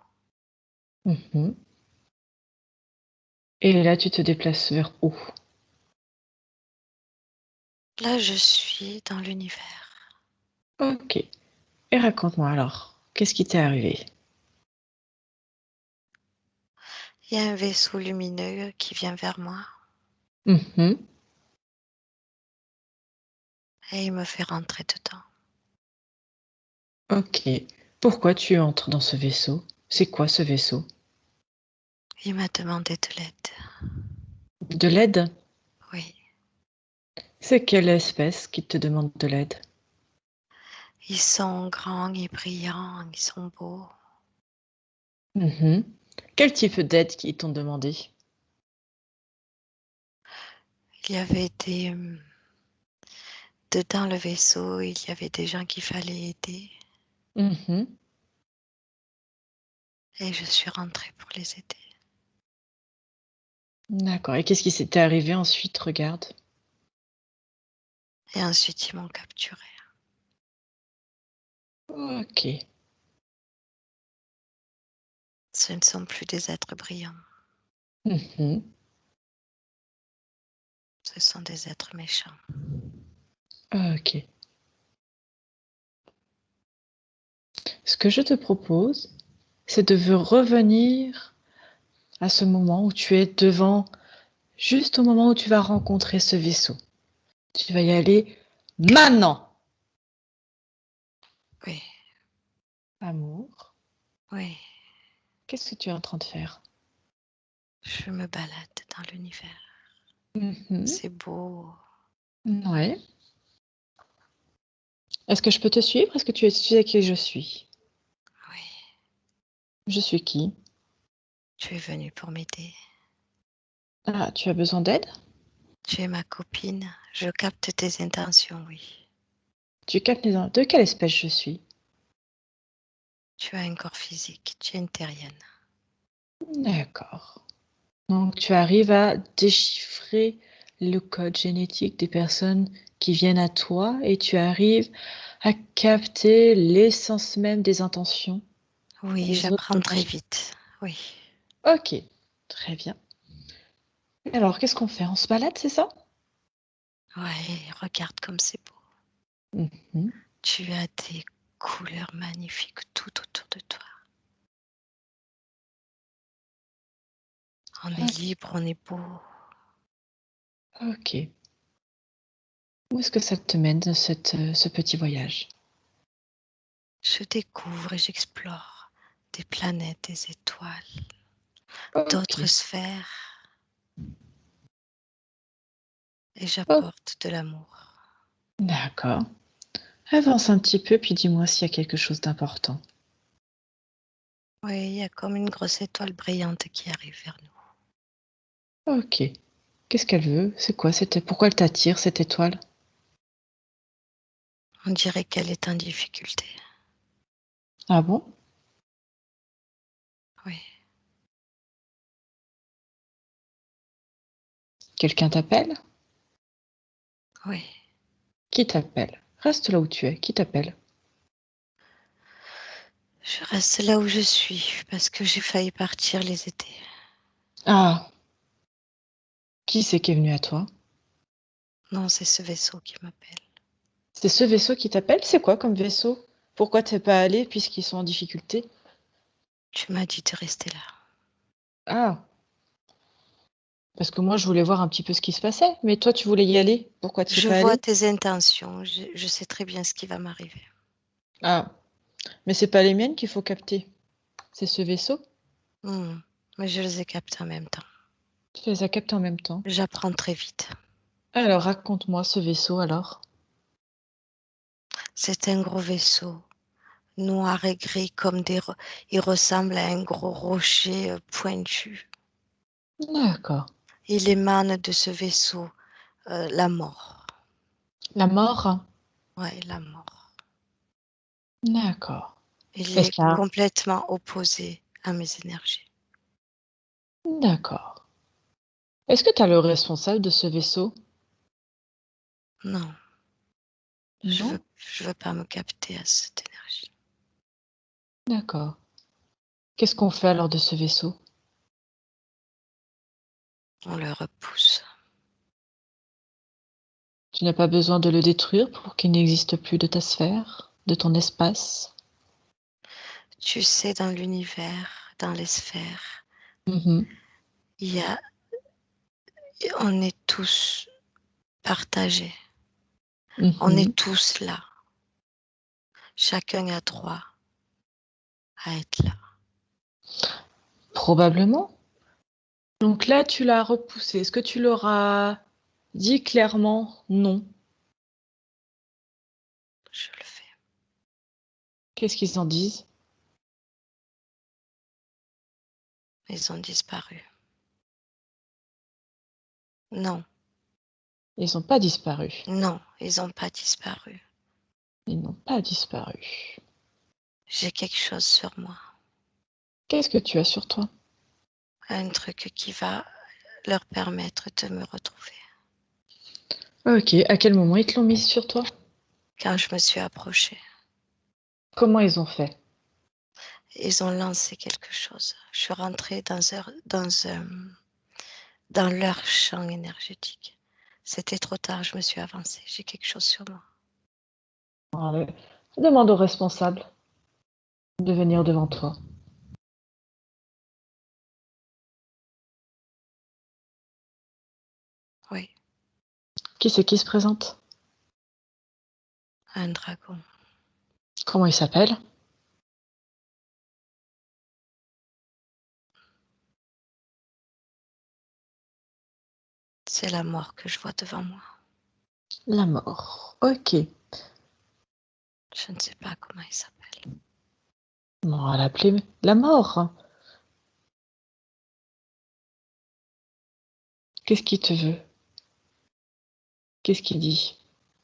Mmh. Et là, tu te déplaces vers où? Là, je suis dans l'univers. OK. Et raconte-moi alors, qu'est-ce qui t'est arrivé? Il y a un vaisseau lumineux qui vient vers moi Mmh. et il me fait rentrer dedans. OK. Pourquoi tu entres dans ce vaisseau? C'est quoi ce vaisseau? Il m'a demandé de l'aide. De l'aide? Oui, C'est quelle espèce qui te demande de l'aide? ils sont grands et brillants, ils sont beaux. Mmh. Quel type d'aide ils t'ont demandé? Il y avait dedans le vaisseau, il y avait des gens qu'il fallait aider Mmh. et je suis rentrée pour les aider. D'accord, et qu'est-ce qui s'était arrivé ensuite? Regarde. Et ensuite, ils m'ont capturé. Ok. Ce ne sont plus des êtres brillants. Mhm. Ce sont des êtres méchants. Ok. Ce que je te propose, c'est de revenir à ce moment où tu es devant, juste au moment où tu vas rencontrer ce vaisseau. Tu vas y aller maintenant. Oui, Amour, oui. qu'est-ce que tu es en train de faire? Je me balade dans l'univers. Mhm. C'est beau. Ouais. Est-ce que je peux te suivre? Est-ce que tu sais qui je suis? Oui, Je suis qui? tu es venu pour m'aider. Ah, tu as besoin d'aide? Tu es ma copine. Je capte tes intentions, oui. Tu captes les... De quelle espèce je suis? Tu as un corps physique. Tu es une terrienne. D'accord. Donc, tu arrives à déchiffrer le code génétique des personnes qui viennent à toi et tu arrives à capter l'essence même des intentions Oui, des autres j'apprends très personnes. vite. Oui. Ok, très bien. Alors, qu'est-ce qu'on fait? On se balade, c'est ça? Oui, regarde comme c'est beau. Mhm. Tu as des couleurs magnifiques tout autour de toi. On est libre, on est beau. Ok. Où est-ce que ça te mène, ce petit voyage? Je découvre et j'explore des planètes, des étoiles, d'autres Ok. sphères et Oh, j'apporte de l'amour. d'accord. Avance un petit peu, puis dis-moi s'il y a quelque chose d'important. Oui, il y a comme une grosse étoile brillante qui arrive vers nous. Ok. Qu'est-ce qu'elle veut? C'est quoi? Pourquoi elle t'attire, cette étoile? On dirait qu'elle est en difficulté. Ah bon? Oui, Quelqu'un t'appelle? oui. Qui t'appelle? Reste là où tu es. Qui t'appelle? Je reste là où je suis parce que j'ai failli partir les étés. Ah, qui c'est qui est venu à toi? Non, c'est ce vaisseau qui m'appelle. C'est ce vaisseau qui t'appelle? C'est quoi comme vaisseau? Pourquoi t'es pas allé puisqu'ils sont en difficulté? Tu m'as dit de rester là. Ah, parce que moi je voulais voir un petit peu ce qui se passait, mais toi tu voulais y aller. Pourquoi tu es Je pas vois allé? tes intentions. Je sais très bien ce qui va m'arriver. Ah, mais c'est pas les miennes qu'il faut capter. C'est ce vaisseau. Hmm, mais je les ai captés en même temps. Tu les as captés en même temps. J'apprends très vite. Alors raconte-moi ce vaisseau alors. C'est un gros vaisseau, noir et gris comme il ressemble à un gros rocher pointu. D'accord. Il émane de ce vaisseau la mort. La mort? Ouais, la mort. D'accord. Il Est-ce est qu'il y a... complètement opposé à mes énergies. D'accord. Est-ce que tu as le responsable de ce vaisseau? Non, Non? je veux pas me capter à cette énergie. D'accord. Qu'est-ce qu'on fait alors de ce vaisseau? On le repousse. Tu n'as pas besoin de le détruire pour qu'il n'existe plus de ta sphère, de ton espace? Tu sais, dans l'univers, dans les sphères, Mhm. il y a, on est tous partagés. On Mhm. est tous là. Chacun a droit à être là. Probablement. Donc là, tu l'as repoussé. Est-ce que tu leur as dit clairement non? Je le fais. Qu'est-ce qu'ils en disent? Ils ont disparu. Non, Ils n'ont pas disparu. non, ils n'ont pas disparu. Ils n'ont pas disparu. J'ai quelque chose sur moi. Qu'est-ce que tu as sur toi? Un truc qui va leur permettre de me retrouver. Ok, à quel moment ils te l'ont mise sur toi? quand je me suis approchée. Comment ils ont fait? Ils ont lancé quelque chose. Je suis rentrée dans leur champ énergétique. C'était trop tard, je me suis avancée. J'ai quelque chose sur moi. Alors, demande au responsable de venir devant toi. Oui, Qui c'est qui se présente? un dragon. Comment il s'appelle? C'est la mort que je vois devant moi. La mort. Ok. Je ne sais pas comment il s'appelle. Bon, on va l'appeler la mort. Qu'est-ce qu'il te veut? Qu'est-ce qu'il dit?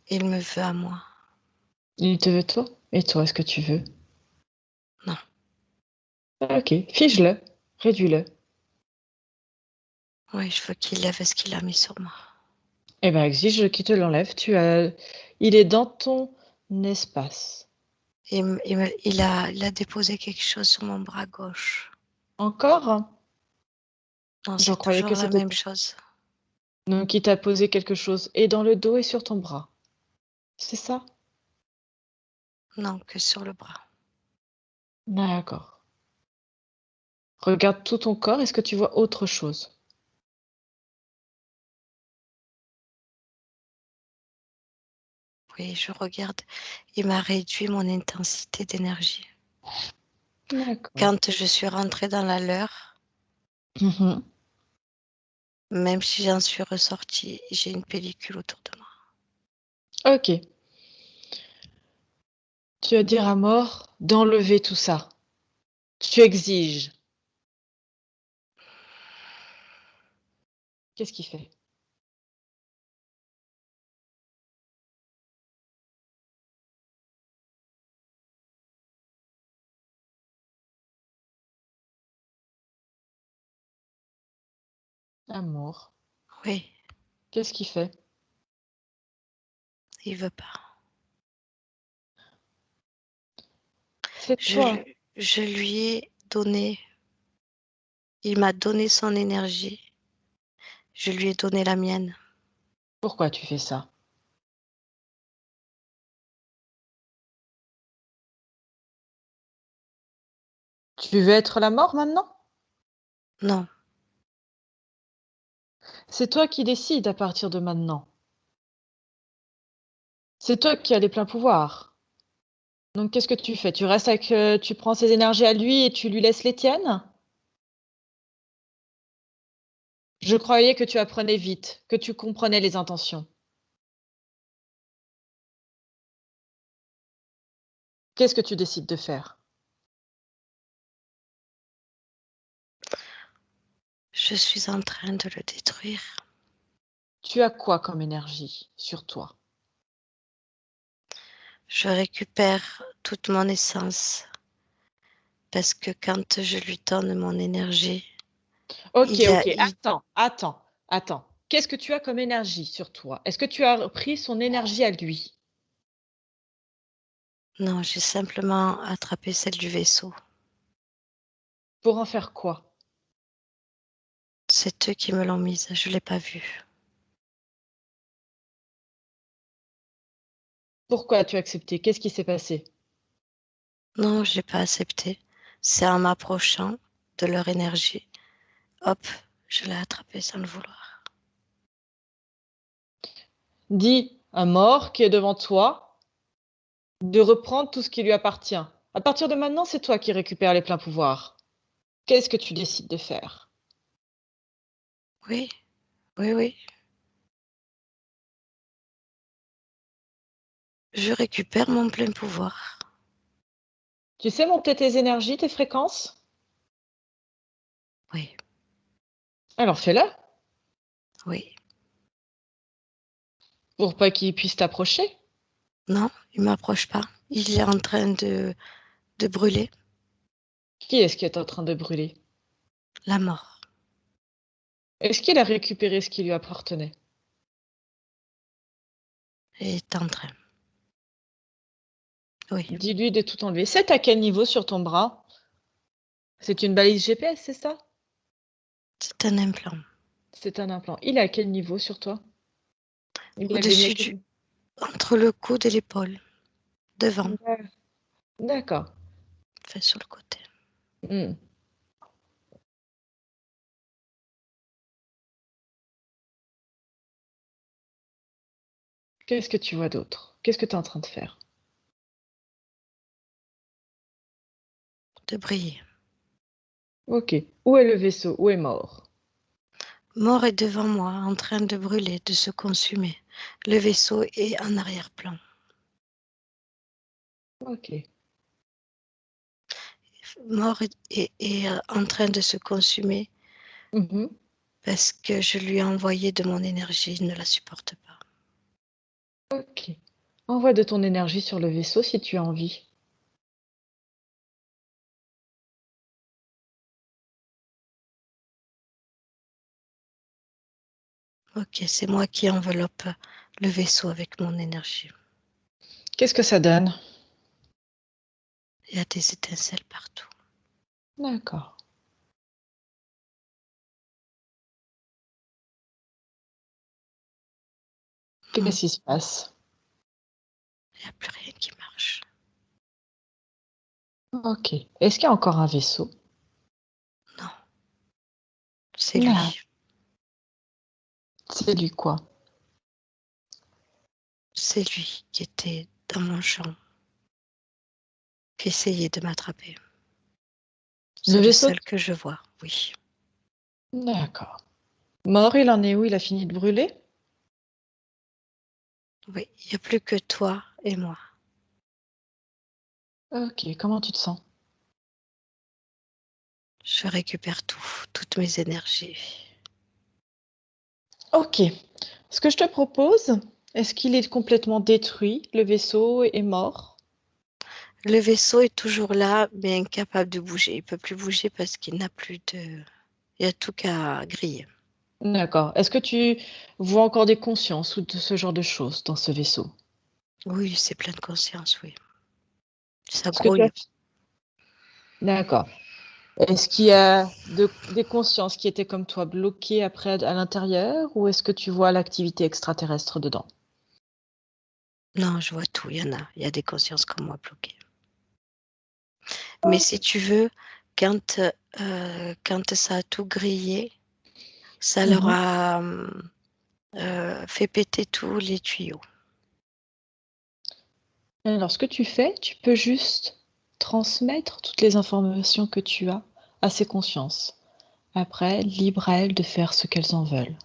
Il me veut à moi. Il te veut toi? Et toi, est-ce que tu veux? Non. Ok, fige-le, réduis-le. Oui, je veux qu'il lève ce qu'il a mis sur moi. Eh ben, exige qu'il te l'enlève. Il est dans ton espace. Il a déposé quelque chose sur mon bras gauche. Encore? Non, J'en c'est croyais que toujours la c'était même tout. chose. Donc, il t'a posé quelque chose et dans le dos et sur ton bras. C'est ça? Non, que sur le bras. D'accord. Regarde tout ton corps. Est-ce que tu vois autre chose? Oui, je regarde. Il m'a réduit mon intensité d'énergie. D'accord. Quand je suis rentrée dans la leur, Mhm. même si j'en suis ressortie, j'ai une pellicule autour de moi. Ok. Tu vas dire à mort d'enlever tout ça. Tu exiges. Qu'est-ce qu'il fait? Amour. Oui, Qu'est-ce qu'il fait? il veut pas. C'est Je, toi. je lui ai donné, il m'a donné son énergie. Je lui ai donné la mienne. Pourquoi tu fais ça? Tu veux être la mort maintenant? Non, C'est toi qui décides à partir de maintenant. C'est toi qui as les pleins pouvoirs. Donc qu'est-ce que tu fais? Tu restes avec, tu prends ses énergies à lui et tu lui laisses les tiennes? Je croyais que tu apprenais vite, que tu comprenais les intentions. Qu'est-ce que tu décides de faire? je suis en train de le détruire. Tu as quoi comme énergie sur toi? Je récupère toute mon essence parce que quand je lui donne mon énergie, OK, il a, OK. il- Attends. Qu'est-ce que tu as comme énergie sur toi? Est-ce que tu as pris son énergie à lui? non, j'ai simplement attrapé celle du vaisseau. Pour en faire quoi? C'est eux qui me l'ont mise, je l'ai pas vue. Pourquoi as-tu accepté? Qu'est-ce qui s'est passé? Non, j'ai pas accepté. C'est en m'approchant de leur énergie, hop, je l'ai attrapé sans le vouloir. Dis un mort qui est devant toi de reprendre tout ce qui lui appartient. À partir de maintenant, c'est toi qui récupères les pleins pouvoirs. Qu'est-ce que tu décides de faire? Oui, oui, oui. Je récupère mon plein pouvoir. Tu sais monter tes énergies, tes fréquences? Oui, Alors fais-le, oui. pour pas qu'il puisse t'approcher. Non, il m'approche pas. Il est en train de brûler. Qui est-ce qui est en train de brûler? La mort. Est-ce qu'il a récupéré ce qui lui appartenait? est en train. Oui, Dis-lui de tout enlever. C'est à quel niveau sur ton bras? C'est une balise GPS, c'est ça? c'est un implant. C'est un implant. Il est à quel niveau sur toi? Il l'avait mis à Au-dessus quel entre le coude et l'épaule. Devant, D'accord. enfin sur le côté. Mmh. Qu'est-ce que tu vois d'autre? Qu'est-ce que tu es en train de faire? De briller. OK. Où est le vaisseau? Où est Mort? Mort est devant moi, en train de brûler, de se consumer. Le vaisseau est en arrière-plan. OK. Mort est en train de se consumer Mmh. parce que je lui ai envoyé de mon énergie, il ne la supporte pas. OK. Envoie de ton énergie sur le vaisseau si tu as envie. Ok, c'est moi qui enveloppe le vaisseau avec mon énergie. Qu'est-ce que ça donne? Il y a des étincelles partout. D'accord. Qu'est-ce qui se passe? Il n'y a plus rien qui marche. OK. Est-ce qu'il y a encore un vaisseau? Non, c'est Ah, lui. c'est lui quoi? C'est lui qui était dans mon champ, qui essayait de m'attraper. Le C'est le vaisseau? seul que je vois, oui. D'accord. Mort, il en est où? Il a fini de brûler? Oui, il n'y a plus que toi et moi. OK. Comment tu te sens? Je récupère tout, toutes mes énergies. OK. Ce que je te propose, est-ce qu'il est complètement détruit? Le vaisseau est mort? Le vaisseau est toujours là, mais incapable de bouger. Il ne peut plus bouger parce qu'il n'a plus de... Il y a tout qu'à griller. D'accord. Est-ce que tu vois encore des consciences ou de ce genre de choses dans ce vaisseau? Oui, c'est plein de conscience, oui. Ça Est-ce que tu as grogne. D'accord. Est-ce qu'il y a des consciences qui étaient comme toi bloquées après à l'intérieur ou est-ce que tu vois l'activité extraterrestre dedans? Non, je vois tout, il y en a. Il y a des consciences comme moi bloquées. Mais si tu veux, quand ça a tout grillé, ça leur Mhm. a fait péter tous les tuyaux. Alors, ce que tu fais, tu peux juste transmettre toutes les informations que tu as à ces consciences. Après, libre à elles de faire ce qu'elles en veulent.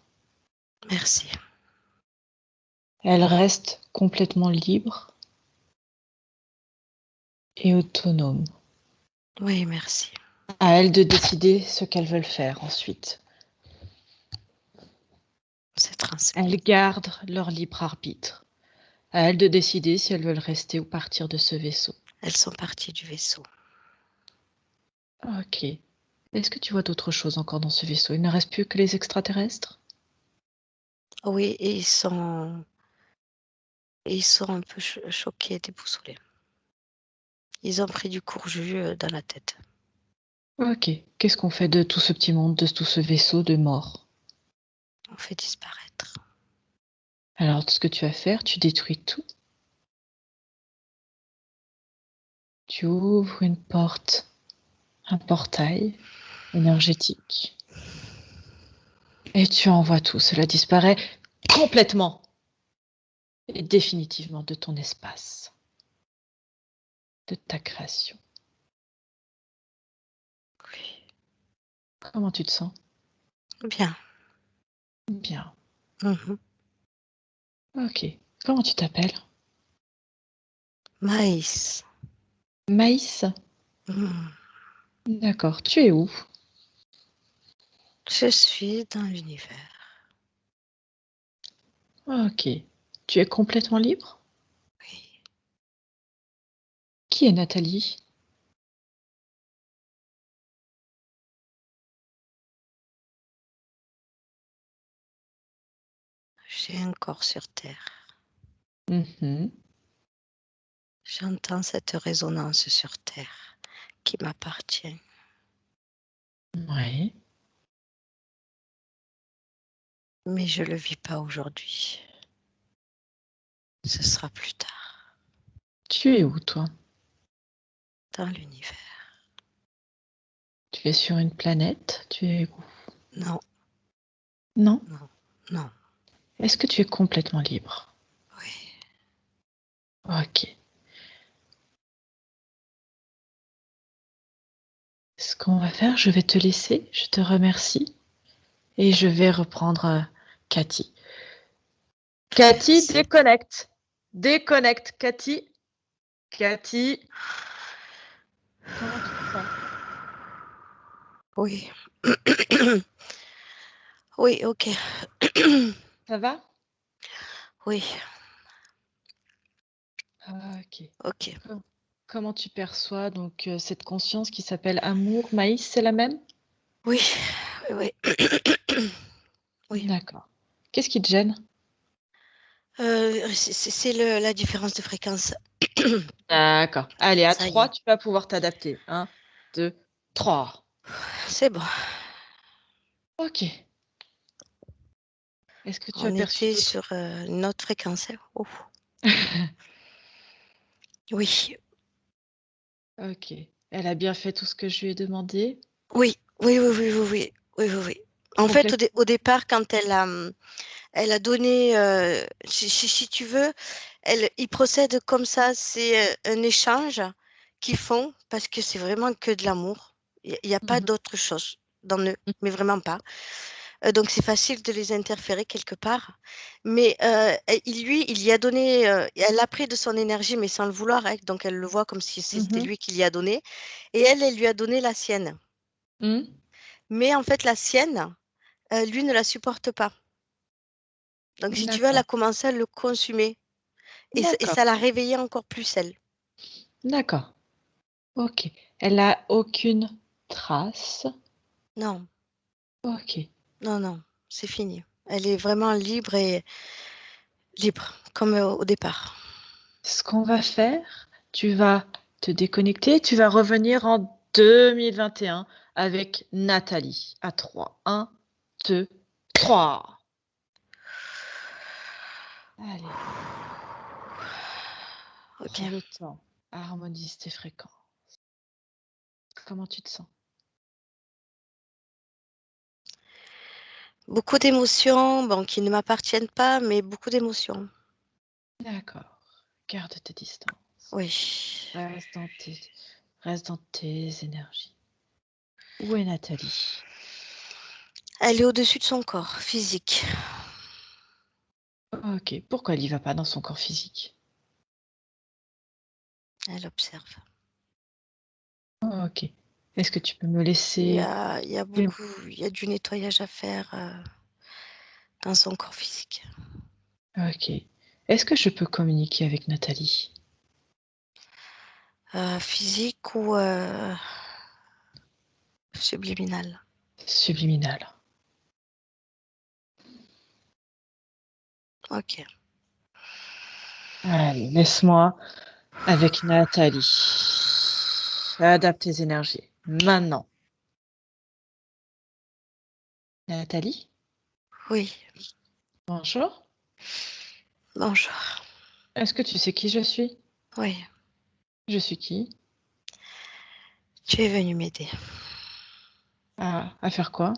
Merci. Elles restent complètement libres et autonomes. Oui, merci. À elles de décider ce qu'elles veulent faire ensuite. C'est transmis. Elles gardent leur libre arbitre. À elles de décider si elles veulent rester ou partir de ce vaisseau. Elles sont parties du vaisseau. Ok. Est-ce que tu vois d'autres choses encore dans ce vaisseau? Il ne reste plus que les extraterrestres? Oui, et ils sont un peu choqués, déboussolés. Ils ont pris du courjus dans la tête. Ok. Qu'est-ce qu'on fait de tout ce petit monde, de tout ce vaisseau de morts? On fait disparaître. Alors, ce que tu vas faire, tu détruis tout. Tu ouvres une porte, un portail énergétique. Et tu envoies tout. Cela disparaît complètement et définitivement de ton espace, de ta création. Oui. Comment tu te sens? Bien. Bien. Mhm. Ok. Comment tu t'appelles? Maïs. Maïs? Mhm. D'accord. Tu es où? Je suis dans l'univers. Ok. Tu es complètement libre? Oui. Qui est Nathalie? J'ai un corps sur Terre. Mhm. J'entends cette résonance sur Terre qui m'appartient. Oui. Mais je ne le vis pas aujourd'hui. Ce sera plus tard, Tu es où, toi? dans l'univers. Tu es sur une planète? Tu es où? Non, Non? non, non. Est-ce que tu es complètement libre? Oui. Ok. Ce qu'on va faire, je vais te laisser. Je te remercie. Et je vais reprendre Cathy. Cathy, Merci. déconnecte. Déconnecte, Cathy. Cathy. Comment tu te sens? Oui. Oui, ok. Ça va? Oui, Ok. ok. Comment tu perçois donc cette conscience qui s'appelle amour, maïs, c'est la même? Oui, oui, oui. Oui. D'accord. Qu'est-ce qui te gêne? C'est la différence de fréquence. D'accord. Allez, à Ça y 3, est, tu vas pouvoir t'adapter. 1, 2, 3. c'est bon. Ok. Est-ce que tu as On perçu était d'autres? sur une autre fréquence. Hein. Oh. Oui, Ok. Elle a bien fait tout ce que je lui ai demandé. oui, oui, oui, oui, oui, oui, oui, oui, oui. En Donc, fait, au départ, quand elle a donné, si tu veux, ils procèdent comme ça. C'est un échange qu'ils font parce que c'est vraiment que de l'amour. Il n'y a pas Mhm. d'autre chose dans eux, mais vraiment pas. Donc c'est facile de les interférer quelque part. Mais il y a donné, elle a pris de son énergie, mais sans le vouloir, hein, donc elle le voit comme si c'était Mhm. lui qui l'y a donné. Et elle lui a donné la sienne. Mhm. Mais en fait, la sienne, lui ne la supporte pas. Donc si tu veux, elle a D'accord. commencé à le consumer. Et D'accord. ça l'a réveillée encore plus, elle. D'accord. Ok. Elle a aucune trace. Non, Ok. non, non, c'est fini. Elle est vraiment libre et libre, comme au départ. Ce qu'on va faire, tu vas te déconnecter, tu vas revenir en 2021 avec Nathalie à 3. 1, 2, 3. Allez, Ok. prends le temps, harmonise tes fréquences. Comment tu te sens? Beaucoup d'émotions, bon, qui ne m'appartiennent pas, mais beaucoup d'émotions. D'accord. Garde tes distances. Oui. Reste reste dans tes énergies. Où est Nathalie? Elle est au-dessus de son corps physique. Ok. Pourquoi elle y va pas dans son corps physique? Elle observe. Ok. Est-ce que tu peux me Il y laisser... a, il y a beaucoup, il y a du nettoyage à faire dans son corps physique. Ok. Est-ce que je peux communiquer avec Nathalie? Physique ou subliminal. Subliminal. Ok. Allez, laisse-moi avec Nathalie. Adapte tes énergies. Maintenant. Nathalie, Oui. bonjour. Bonjour. Est-ce que tu sais qui je suis? Oui. Je suis qui? Tu es venu m'aider À faire quoi?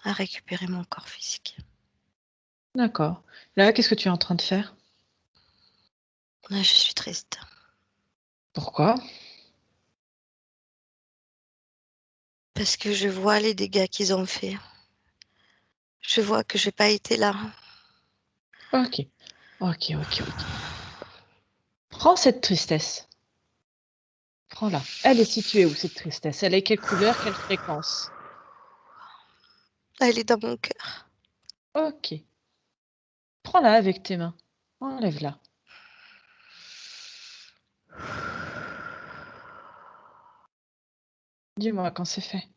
à récupérer mon corps physique. D'accord. Là, qu'est-ce que tu es en train de faire? Je suis triste Pourquoi? parce que je vois les dégâts qu'ils ont faits. Je vois que j'ai pas été là. Ok. Ok, ok, ok. Prends cette tristesse. Prends-la. Elle est située où, cette tristesse? Elle est quelle couleur, quelle fréquence? Elle est dans mon cœur. Ok. Prends-la avec tes mains. Enlève-la. Dis-moi quand c'est fait.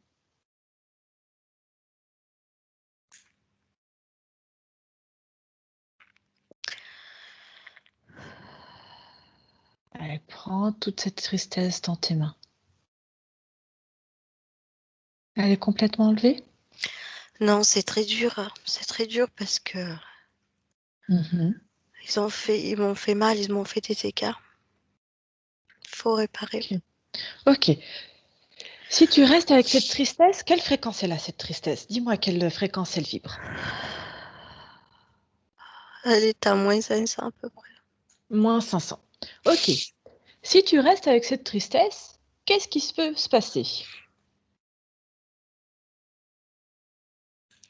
Allez, prends toute cette tristesse dans tes mains. Elle est complètement enlevée? Non, c'est très dur. C'est très dur parce que Mhm. ils m'ont fait mal, ils m'ont fait des dégâts. Il faut réparer. Ok. Si tu restes avec cette tristesse, quelle fréquence elle a, cette tristesse? Dis-moi à quelle fréquence elle vibre. Elle est à moins 500 à peu près. Moins 500. Ok. Si tu restes avec cette tristesse, qu'est-ce qui peut se passer?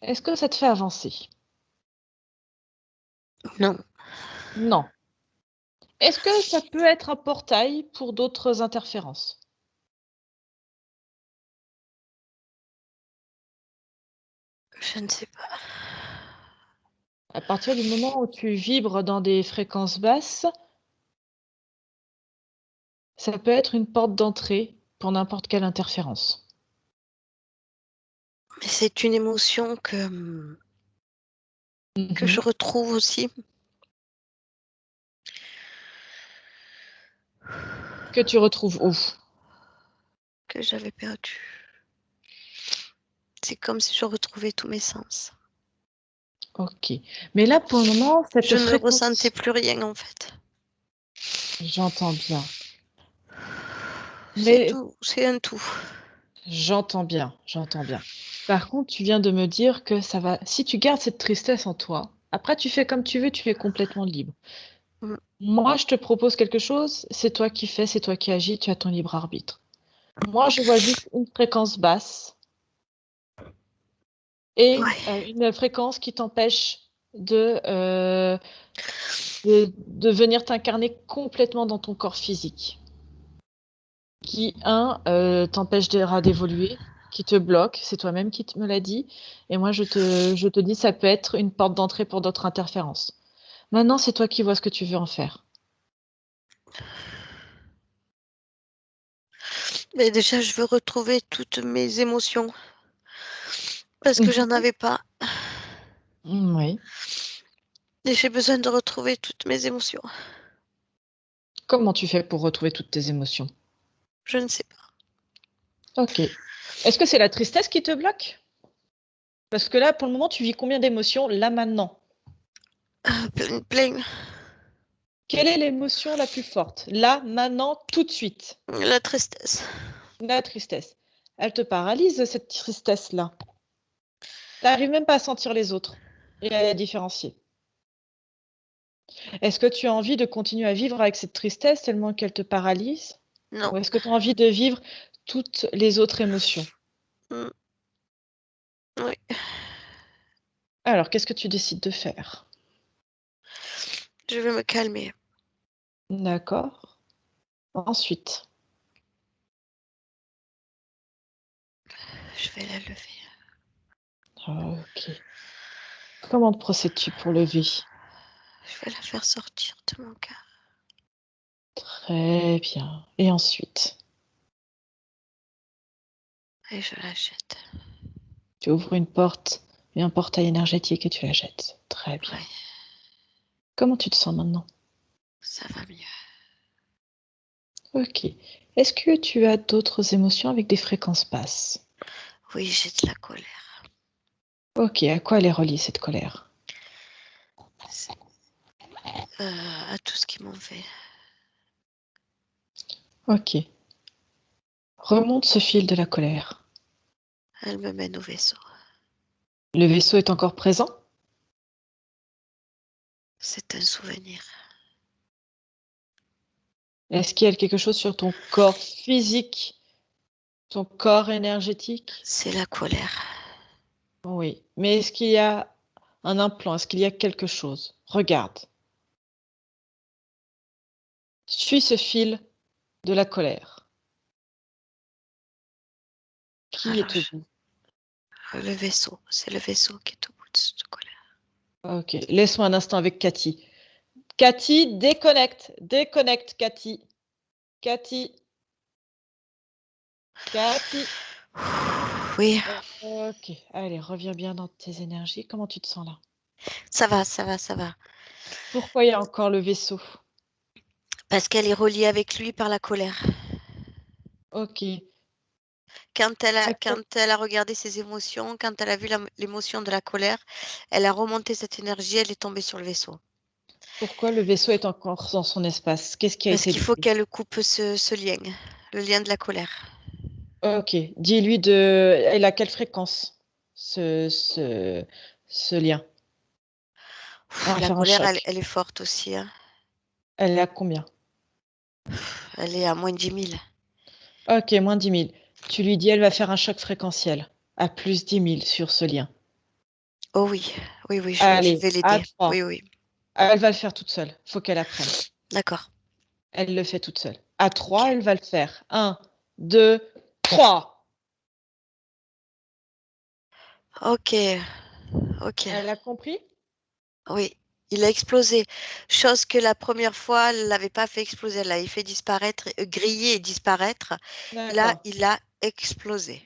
Est-ce que ça te fait avancer? Non. Non. Est-ce que ça peut être un portail pour d'autres interférences? Je ne sais pas. À partir du moment où tu vibres dans des fréquences basses, ça peut être une porte d'entrée pour n'importe quelle interférence. Mais c'est une émotion que je Mhm. retrouve aussi. Que tu retrouves où? Que j'avais perdu. C'est comme si je retrouvais tous mes sens. Ok. Mais là, pour le moment, cette Je ne fréquence... ressentais plus rien en fait. J'entends bien. C'est Mais tout, c'est un tout. j'entends bien, j'entends bien. Par contre, tu viens de me dire que ça va... Si tu gardes cette tristesse en toi, après tu fais comme tu veux, tu es complètement libre. Mm. Moi, je te propose quelque chose, c'est toi qui fais, c'est toi qui agis, tu as ton libre arbitre. Moi, je vois juste une fréquence basse et Ouais. une fréquence qui t'empêche de venir t'incarner complètement dans ton corps physique. Qui, t'empêche d'évoluer, qui te bloque, c'est toi-même qui me l'as dit. Et moi, je te dis, ça peut être une porte d'entrée pour d'autres interférences. Maintenant, c'est toi qui vois ce que tu veux en faire. Mais déjà, je veux retrouver toutes mes émotions parce que j'en Mhm. avais pas. Oui. Et j'ai besoin de retrouver toutes mes émotions. Comment tu fais pour retrouver toutes tes émotions? Je ne sais Ok. Est-ce que c'est la tristesse qui te bloque? Parce que là, pour le moment, tu vis combien d'émotions là maintenant? pas. Plein. Quelle est l'émotion la plus forte? Là, maintenant, tout de suite. La tristesse. La tristesse. Elle te paralyse, cette tristesse-là. Tu n'arrives même pas à sentir les autres et à la différencier. Est-ce que tu as envie de continuer à vivre avec cette tristesse tellement qu'elle te paralyse? Non. Ou est-ce que tu as envie de vivre toutes les autres émotions? Mm. Oui. Alors, qu'est-ce que tu décides de faire? Je vais me calmer. D'accord. Ensuite, Je vais la lever. ok. Comment procèdes-tu pour lever? Je vais la faire sortir de mon cœur. Très bien. Et ensuite, Et je la jette. tu ouvres une porte et un portail énergétique et tu la jettes. Très bien. Oui, Comment tu te sens maintenant? ça va mieux. Ok. Est-ce que tu as d'autres émotions avec des fréquences basses? Oui, j'ai de la colère. Ok. À quoi elle est reliée, cette colère? À tout ce qu'ils m'ont fait. Ok. Remonte ce fil de la colère. Elle me mène au vaisseau. Le vaisseau est encore présent? C'est un souvenir. Est-ce qu'il y a quelque chose sur ton corps physique, ton corps énergétique? C'est la colère. Oui. Mais est-ce qu'il y a un implant? Est-ce qu'il y a quelque chose? Regarde. Suis ce fil de la colère. Qui Alors, est au bout? le vaisseau. C'est le vaisseau qui est au bout de cette colère. Ok. Laisse-moi un instant avec Cathy. Cathy, déconnecte. Déconnecte, Cathy. Cathy. Cathy. Oui, Ok. Allez, reviens bien dans tes énergies. Comment tu te sens là? ça va, ça va, ça va. Pourquoi il y a encore le vaisseau? Parce qu'elle est reliée avec lui par la colère. Ok. Quand D'accord. elle a regardé ses émotions, quand elle a vu l'émotion de la colère, elle a remonté cette énergie, elle est tombée sur le vaisseau. Pourquoi le vaisseau est encore dans son espace? Qu'est-ce qui a Parce été qu'il faut détruit? qu'elle coupe ce lien, le lien de la colère. Ok. Dis-lui de. Elle a quelle fréquence, ce, ce, ce lien? On va La faire un colère, choc. elle est forte aussi, hein. Elle est à combien? Elle est à moins de 10 000. Ok, moins 10 000. Tu lui dis, elle va faire un choc fréquentiel à plus 10 000 sur ce lien. Oh oui, oui, oui, je Allez, vais à l'aider. 3. Oui, oui, Elle va le faire toute seule. Faut qu'elle apprenne. d'accord. Elle le fait toute seule. À Ok, 3, elle va le faire. 1, 2, 3. ok, ok. Elle a compris? Oui, il a explosé. Chose que la première fois, elle l'avait pas fait exploser. Elle l'avait fait disparaître, griller et disparaître. Là, D'accord. il a explosé.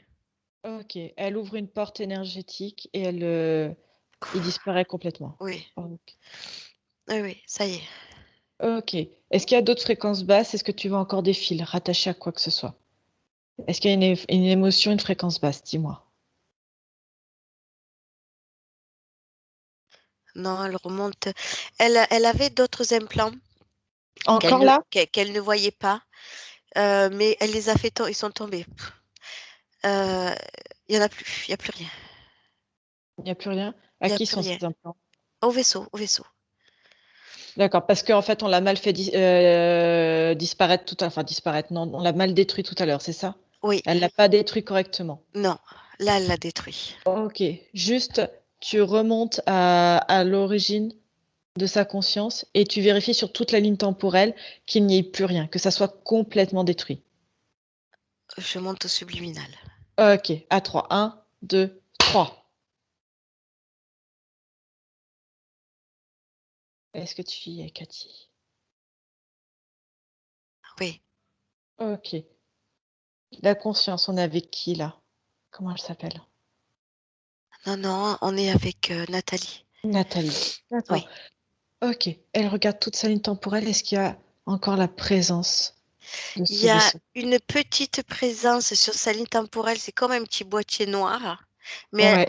Ok. Elle ouvre une porte énergétique et il disparaît complètement. Oui, Ok. oui, oui, ça y est. Ok. Est-ce qu'il y a d'autres fréquences basses? Est-ce que tu veux encore des fils rattachés à quoi que ce soit? Est-ce qu'il y a une émotion, une fréquence basse? Dis-moi. Non, elle remonte. Elle avait d'autres implants Encore là? qu'elle ne voyait pas, mais elle les a fait ils sont tombés. Il y en a plus, il y a plus rien. Il n'y a plus rien? Il À y a qui plus sont rien. ces implants? Au vaisseau, au vaisseau. D'accord, parce qu'en fait, on l'a mal fait disparaître tout à l'heure. Enfin, disparaître, non, on l'a mal détruit tout à l'heure, c'est ça? Oui, Elle l'a pas détruit correctement. non, là, elle l'a détruit. Ok, juste, tu remontes à l'origine de sa conscience et tu vérifies sur toute la ligne temporelle qu'il n'y ait plus rien, que ça soit complètement détruit. Je monte au subliminal. Ok, à 3. 1, 2, 3. Est-ce que tu y es, Cathy? Oui. Ok. La conscience, on est avec qui là? Comment elle s'appelle? Non, non, on est avec Nathalie. Nathalie. D'accord. Oui. Ok. Elle regarde toute sa ligne temporelle. Est-ce qu'il y a encore la présence de Il ce y a vaisseau? une petite présence sur sa ligne temporelle, c'est comme un petit boîtier noir, mais Ouais.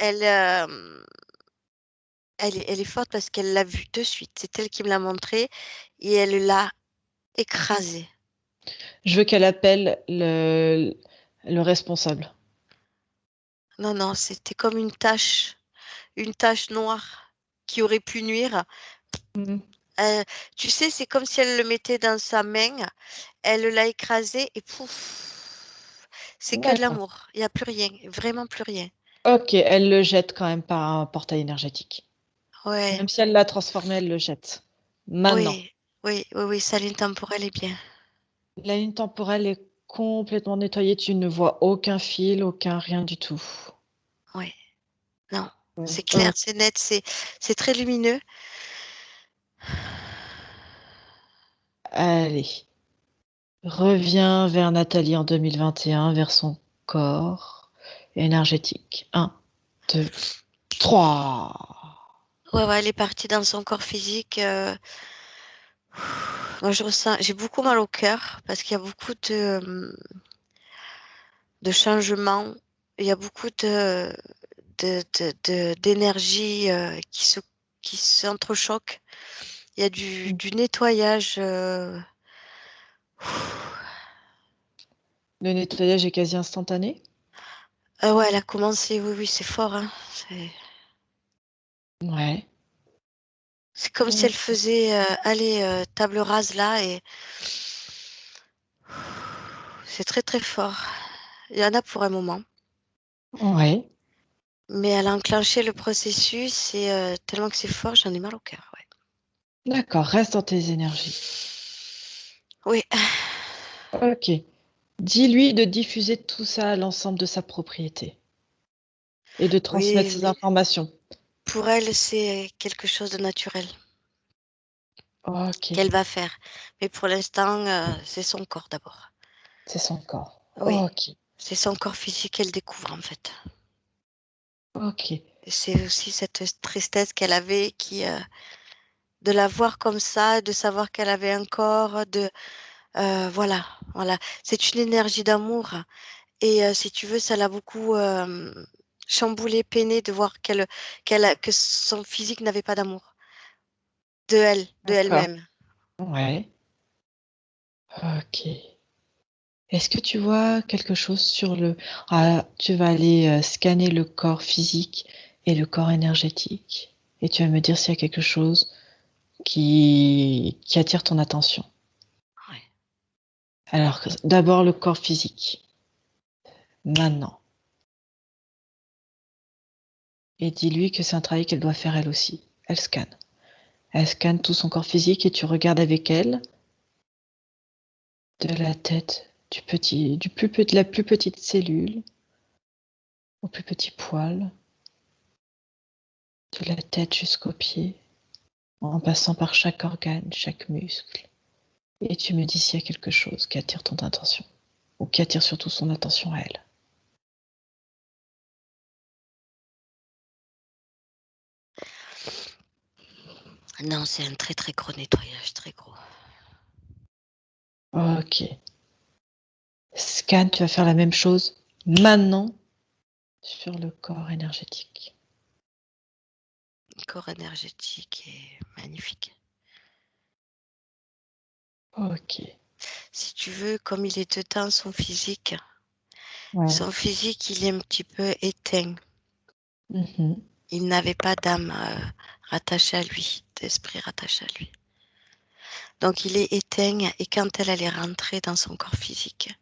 elle est forte parce qu'elle l'a vu de suite. C'est elle qui me l'a montré et elle l'a écrasé. Je veux qu'elle appelle le responsable. Non, non, c'était comme une tache noire qui aurait pu nuire. Mhm. Euh, Tu sais, c'est comme si elle le mettait dans sa main, elle l'a écrasé et pouf, c'est que de D'accord. l'amour. Il n'y a plus rien, vraiment plus rien. Ok, elle le jette quand même par un portail énergétique. Ouais, Même si elle l'a transformé, elle le jette. Maintenant. oui, oui, oui, oui, sa ligne temporelle est bien. La ligne temporelle est complètement nettoyée. Tu ne vois aucun fil, aucun rien du tout. Oui, non, Ouais. c'est clair, c'est net, c'est très lumineux. Allez. Reviens vers Nathalie en 2021, vers son corps énergétique. 1, 2, 3. Ouais, ouais, elle est partie dans son corps physique. Moi, j'ai beaucoup mal au cœur parce qu'il y a beaucoup de changements. Il y a beaucoup d'énergie qui s'entrechoquent. Il y a du nettoyage. Le nettoyage est quasi instantané? Ah ouais, elle a commencé. Oui, oui, c'est fort, hein. Ouais. C'est comme si elle OK. faisait aller table rase là et c'est très très fort. Il y en a pour un moment. Ouais. Mais elle a enclenché le processus et tellement que c'est fort, j'en ai mal au cœur. Ouais. D'accord, reste dans tes énergies. Oui, OK. Dis-lui de diffuser tout ça à l'ensemble de sa propriété et de transmettre oui, ces mais informations. pour elle, c'est quelque chose de naturel OK. qu'elle va faire. Mais pour l'instant, c'est son corps d'abord. C'est son corps. Oui, OK. c'est son corps physique qu'elle découvre en fait. OK. Et c'est aussi cette tristesse qu'elle avait qui de la voir comme ça, de savoir qu'elle avait un corps, voilà, voilà. C'est une énergie d'amour. Et si tu veux, ça l'a beaucoup chamboulé, peiné de voir que son physique n'avait pas d'amour de de D'accord. elle-même. Ouais. Ok. Est-ce que tu vois quelque chose sur le... Ah, tu vas aller scanner le corps physique et le corps énergétique. Et tu vas me dire s'il y a quelque chose qui attire ton attention. Ouais. Alors, d'abord le corps physique. Maintenant. Et dis-lui que c'est un travail qu'elle doit faire elle aussi. Elle scanne. Elle scanne tout son corps physique et tu regardes avec elle de la tête de la plus petite cellule au plus petit poil, de la tête jusqu'aux pieds, en passant par chaque organe, chaque muscle. Et tu me dis s'il y a quelque chose qui attire ton attention, ou qui attire surtout son attention à elle. Non, c'est un très très gros nettoyage, très gros. Ok. Scan, tu vas faire la même chose maintenant sur le corps énergétique. Le corps énergétique est magnifique. Ok. Si tu veux, comme il est dedans, son physique, Ouais. il est un petit peu éteint. Il n'avait pas d'âme rattachée à lui, d'esprit rattaché à lui. Donc il est éteint et quand elle est rentrée dans son corps physique,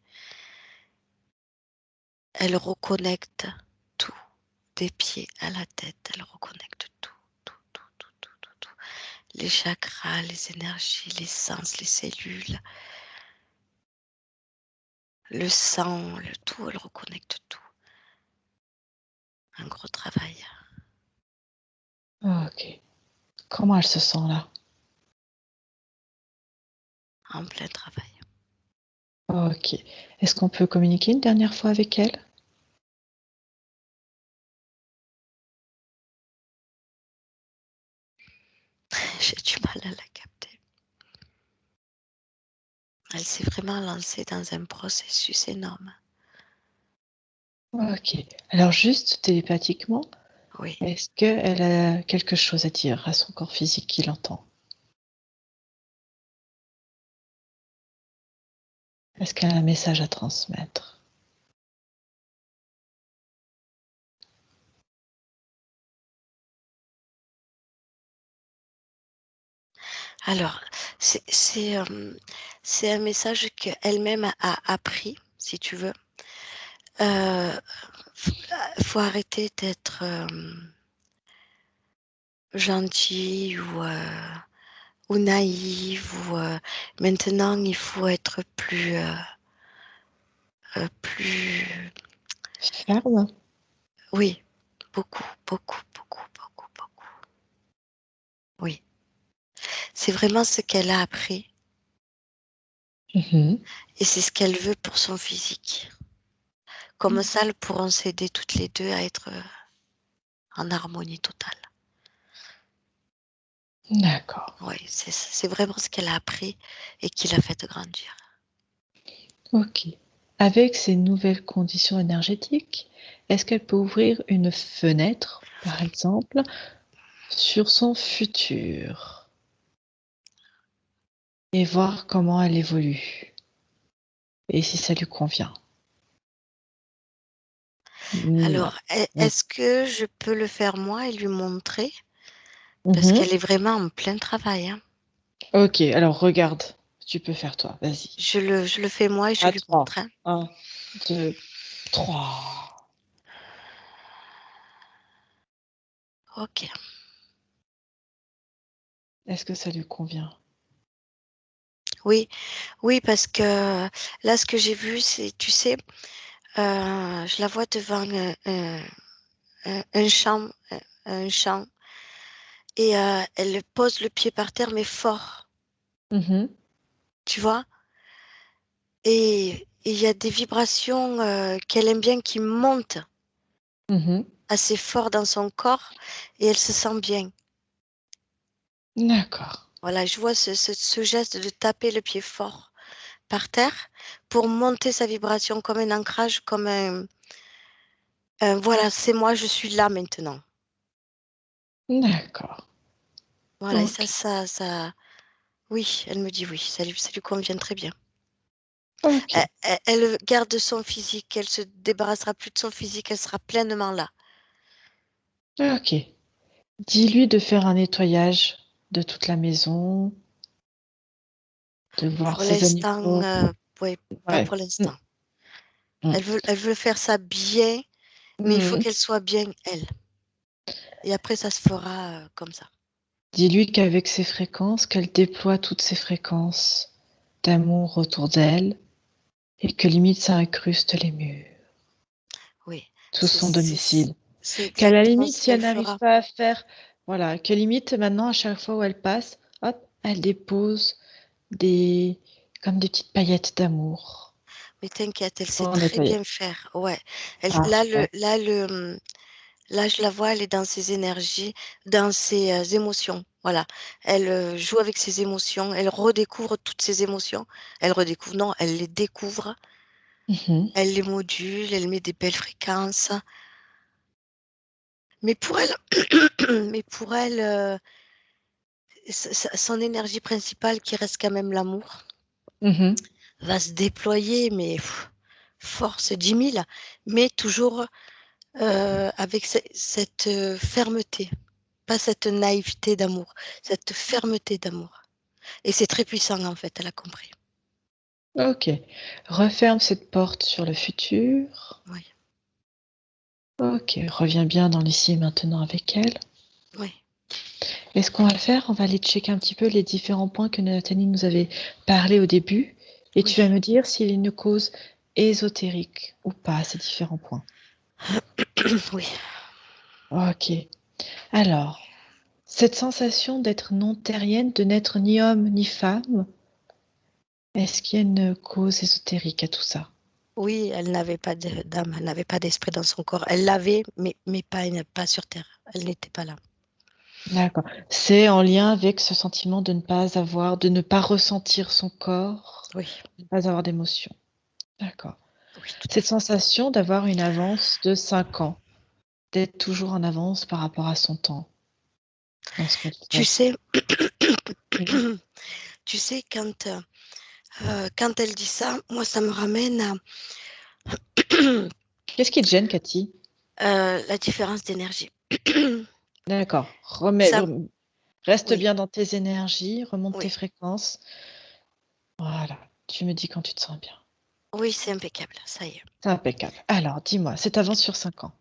elle reconnecte tout, des pieds à la tête, elle reconnecte tout, tout, tout, tout, tout, tout, tout. Les chakras, les énergies, les sens, les cellules, le sang, le tout, elle reconnecte tout. Un gros travail. Ok. Comment elle se sent là? En plein travail. Ok. Est-ce qu'on peut communiquer une dernière fois avec elle? J'ai du mal à la capter. Elle s'est vraiment lancée dans un processus énorme. Ok. Alors juste télépathiquement, Oui. est-ce qu'elle a quelque chose à dire à son corps physique qui l'entend? Est-ce qu'elle a un message à transmettre? Alors, c'est un message qu'elle-même a appris, si tu veux. Faut arrêter d'être gentil ou naïve. Maintenant, il faut être plus. Ferme? Oui, beaucoup, beaucoup, beaucoup, beaucoup, beaucoup. Oui, c'est vraiment ce qu'elle a appris Mhm. et c'est ce qu'elle veut pour son physique. Comme ça, elles pourront s'aider toutes les deux à être en harmonie totale. D'accord. Oui, c'est vraiment ce qu'elle a appris et qui l'a fait grandir. Ok. Avec ces nouvelles conditions énergétiques, est-ce qu'elle peut ouvrir une fenêtre, par exemple, sur son futur et voir comment elle évolue et si ça lui convient? Alors, Ouais. est-ce que je peux le faire moi et lui montrer? Parce Mhm. qu'elle est vraiment en plein travail, hein. Ok, alors regarde, tu peux faire toi, vas-y. Je le fais moi et je À lui 3. montre, hein. 1, 2, 3. Ok. Est-ce que ça lui convient? Oui, oui, parce que là, ce que j'ai vu, c'est, tu sais, je la vois devant un champ, un champ, et elle pose le pied par terre, mais fort, Mhm. tu vois? Et il y a des vibrations qu'elle aime bien qui montent Mhm. assez fort dans son corps et elle se sent bien. D'accord. Voilà, je vois ce geste de taper le pied fort par terre pour monter sa vibration comme un ancrage, comme voilà, c'est moi, je suis là maintenant. D'accord. Voilà, et OK. oui, elle me dit oui, ça lui convient très bien. OK. Elle garde son physique, elle se débarrassera plus de son physique, elle sera pleinement là. OK. Dis-lui de faire un nettoyage de toute la maison, de voir Pour ses l'instant, animaux. ouais, pas Ouais. pour Mmh, l'instant. mmh. Elle veut faire ça bien, mais il faut Mmh. qu'elle soit bien elle. Et après, ça se fera comme ça. Dis-lui qu'avec ses fréquences, qu'elle déploie toutes ses fréquences d'amour autour d'elle et que limite ça incruste les murs, Oui, tout c'est son c'est domicile. c'est Qu'à la exactement limite, ce si elle qu'elle n'arrive fera. pas à faire, voilà, que limite maintenant à chaque fois où elle passe, hop, elle dépose des comme des petites paillettes d'amour Mais t'inquiète, elle sait pour très nettoyer. bien faire. Ouais. Elle, Parfait. là, je la vois, elle est dans ses énergies, dans ses émotions. Voilà. Elle joue avec ses émotions, elle redécouvre toutes ses émotions. Elle redécouvre, non, elle les découvre, Mmh. elle les module, elle met des belles fréquences. Mais pour elle, mais pour elle, son énergie principale, qui reste quand même l'amour, Mmh. va se déployer, mais force 10 000, mais toujours avec cette fermeté, pas cette naïveté d'amour, cette fermeté d'amour. Et c'est très puissant en fait, elle a compris. OK. Referme cette porte sur le futur. Oui, OK, reviens bien dans l'ici et maintenant avec elle. oui, Et ce qu'on va le faire, on va aller checker un petit peu les différents points que Nathalie nous avait parlé au début et tu vas oui, me dire s'il y a une cause ésotérique ou pas, ces différents points. oui. OK. Alors, cette sensation d'être non terrienne, de n'être ni homme ni femme, est-ce qu'il y a une cause ésotérique à tout ça? Oui, elle n'avait pas d'âme, elle n'avait pas d'esprit dans son corps. Elle l'avait, mais pas sur Terre. Elle n'était pas là. D'accord. C'est en lien avec ce sentiment de ne pas ressentir son corps, Oui, de ne pas avoir d'émotion. D'accord. oui, tout à Cette fait. sensation d'avoir une avance de 5 ans, d'être toujours en avance par rapport à son temps, dans ce qu'elle Tu fait. sais, Mmh. tu sais, quand elle dit ça, moi, ça me ramène à Qu'est-ce qui te gêne, Cathy? la différence d'énergie. D'accord. Ça, Reste oui, bien dans tes énergies, remonte tes oui, fréquences. Voilà. Tu me dis quand tu te sens bien. oui, c'est impeccable, ça y est. C'est impeccable. Alors, dis-moi, cette avance sur 5 ans.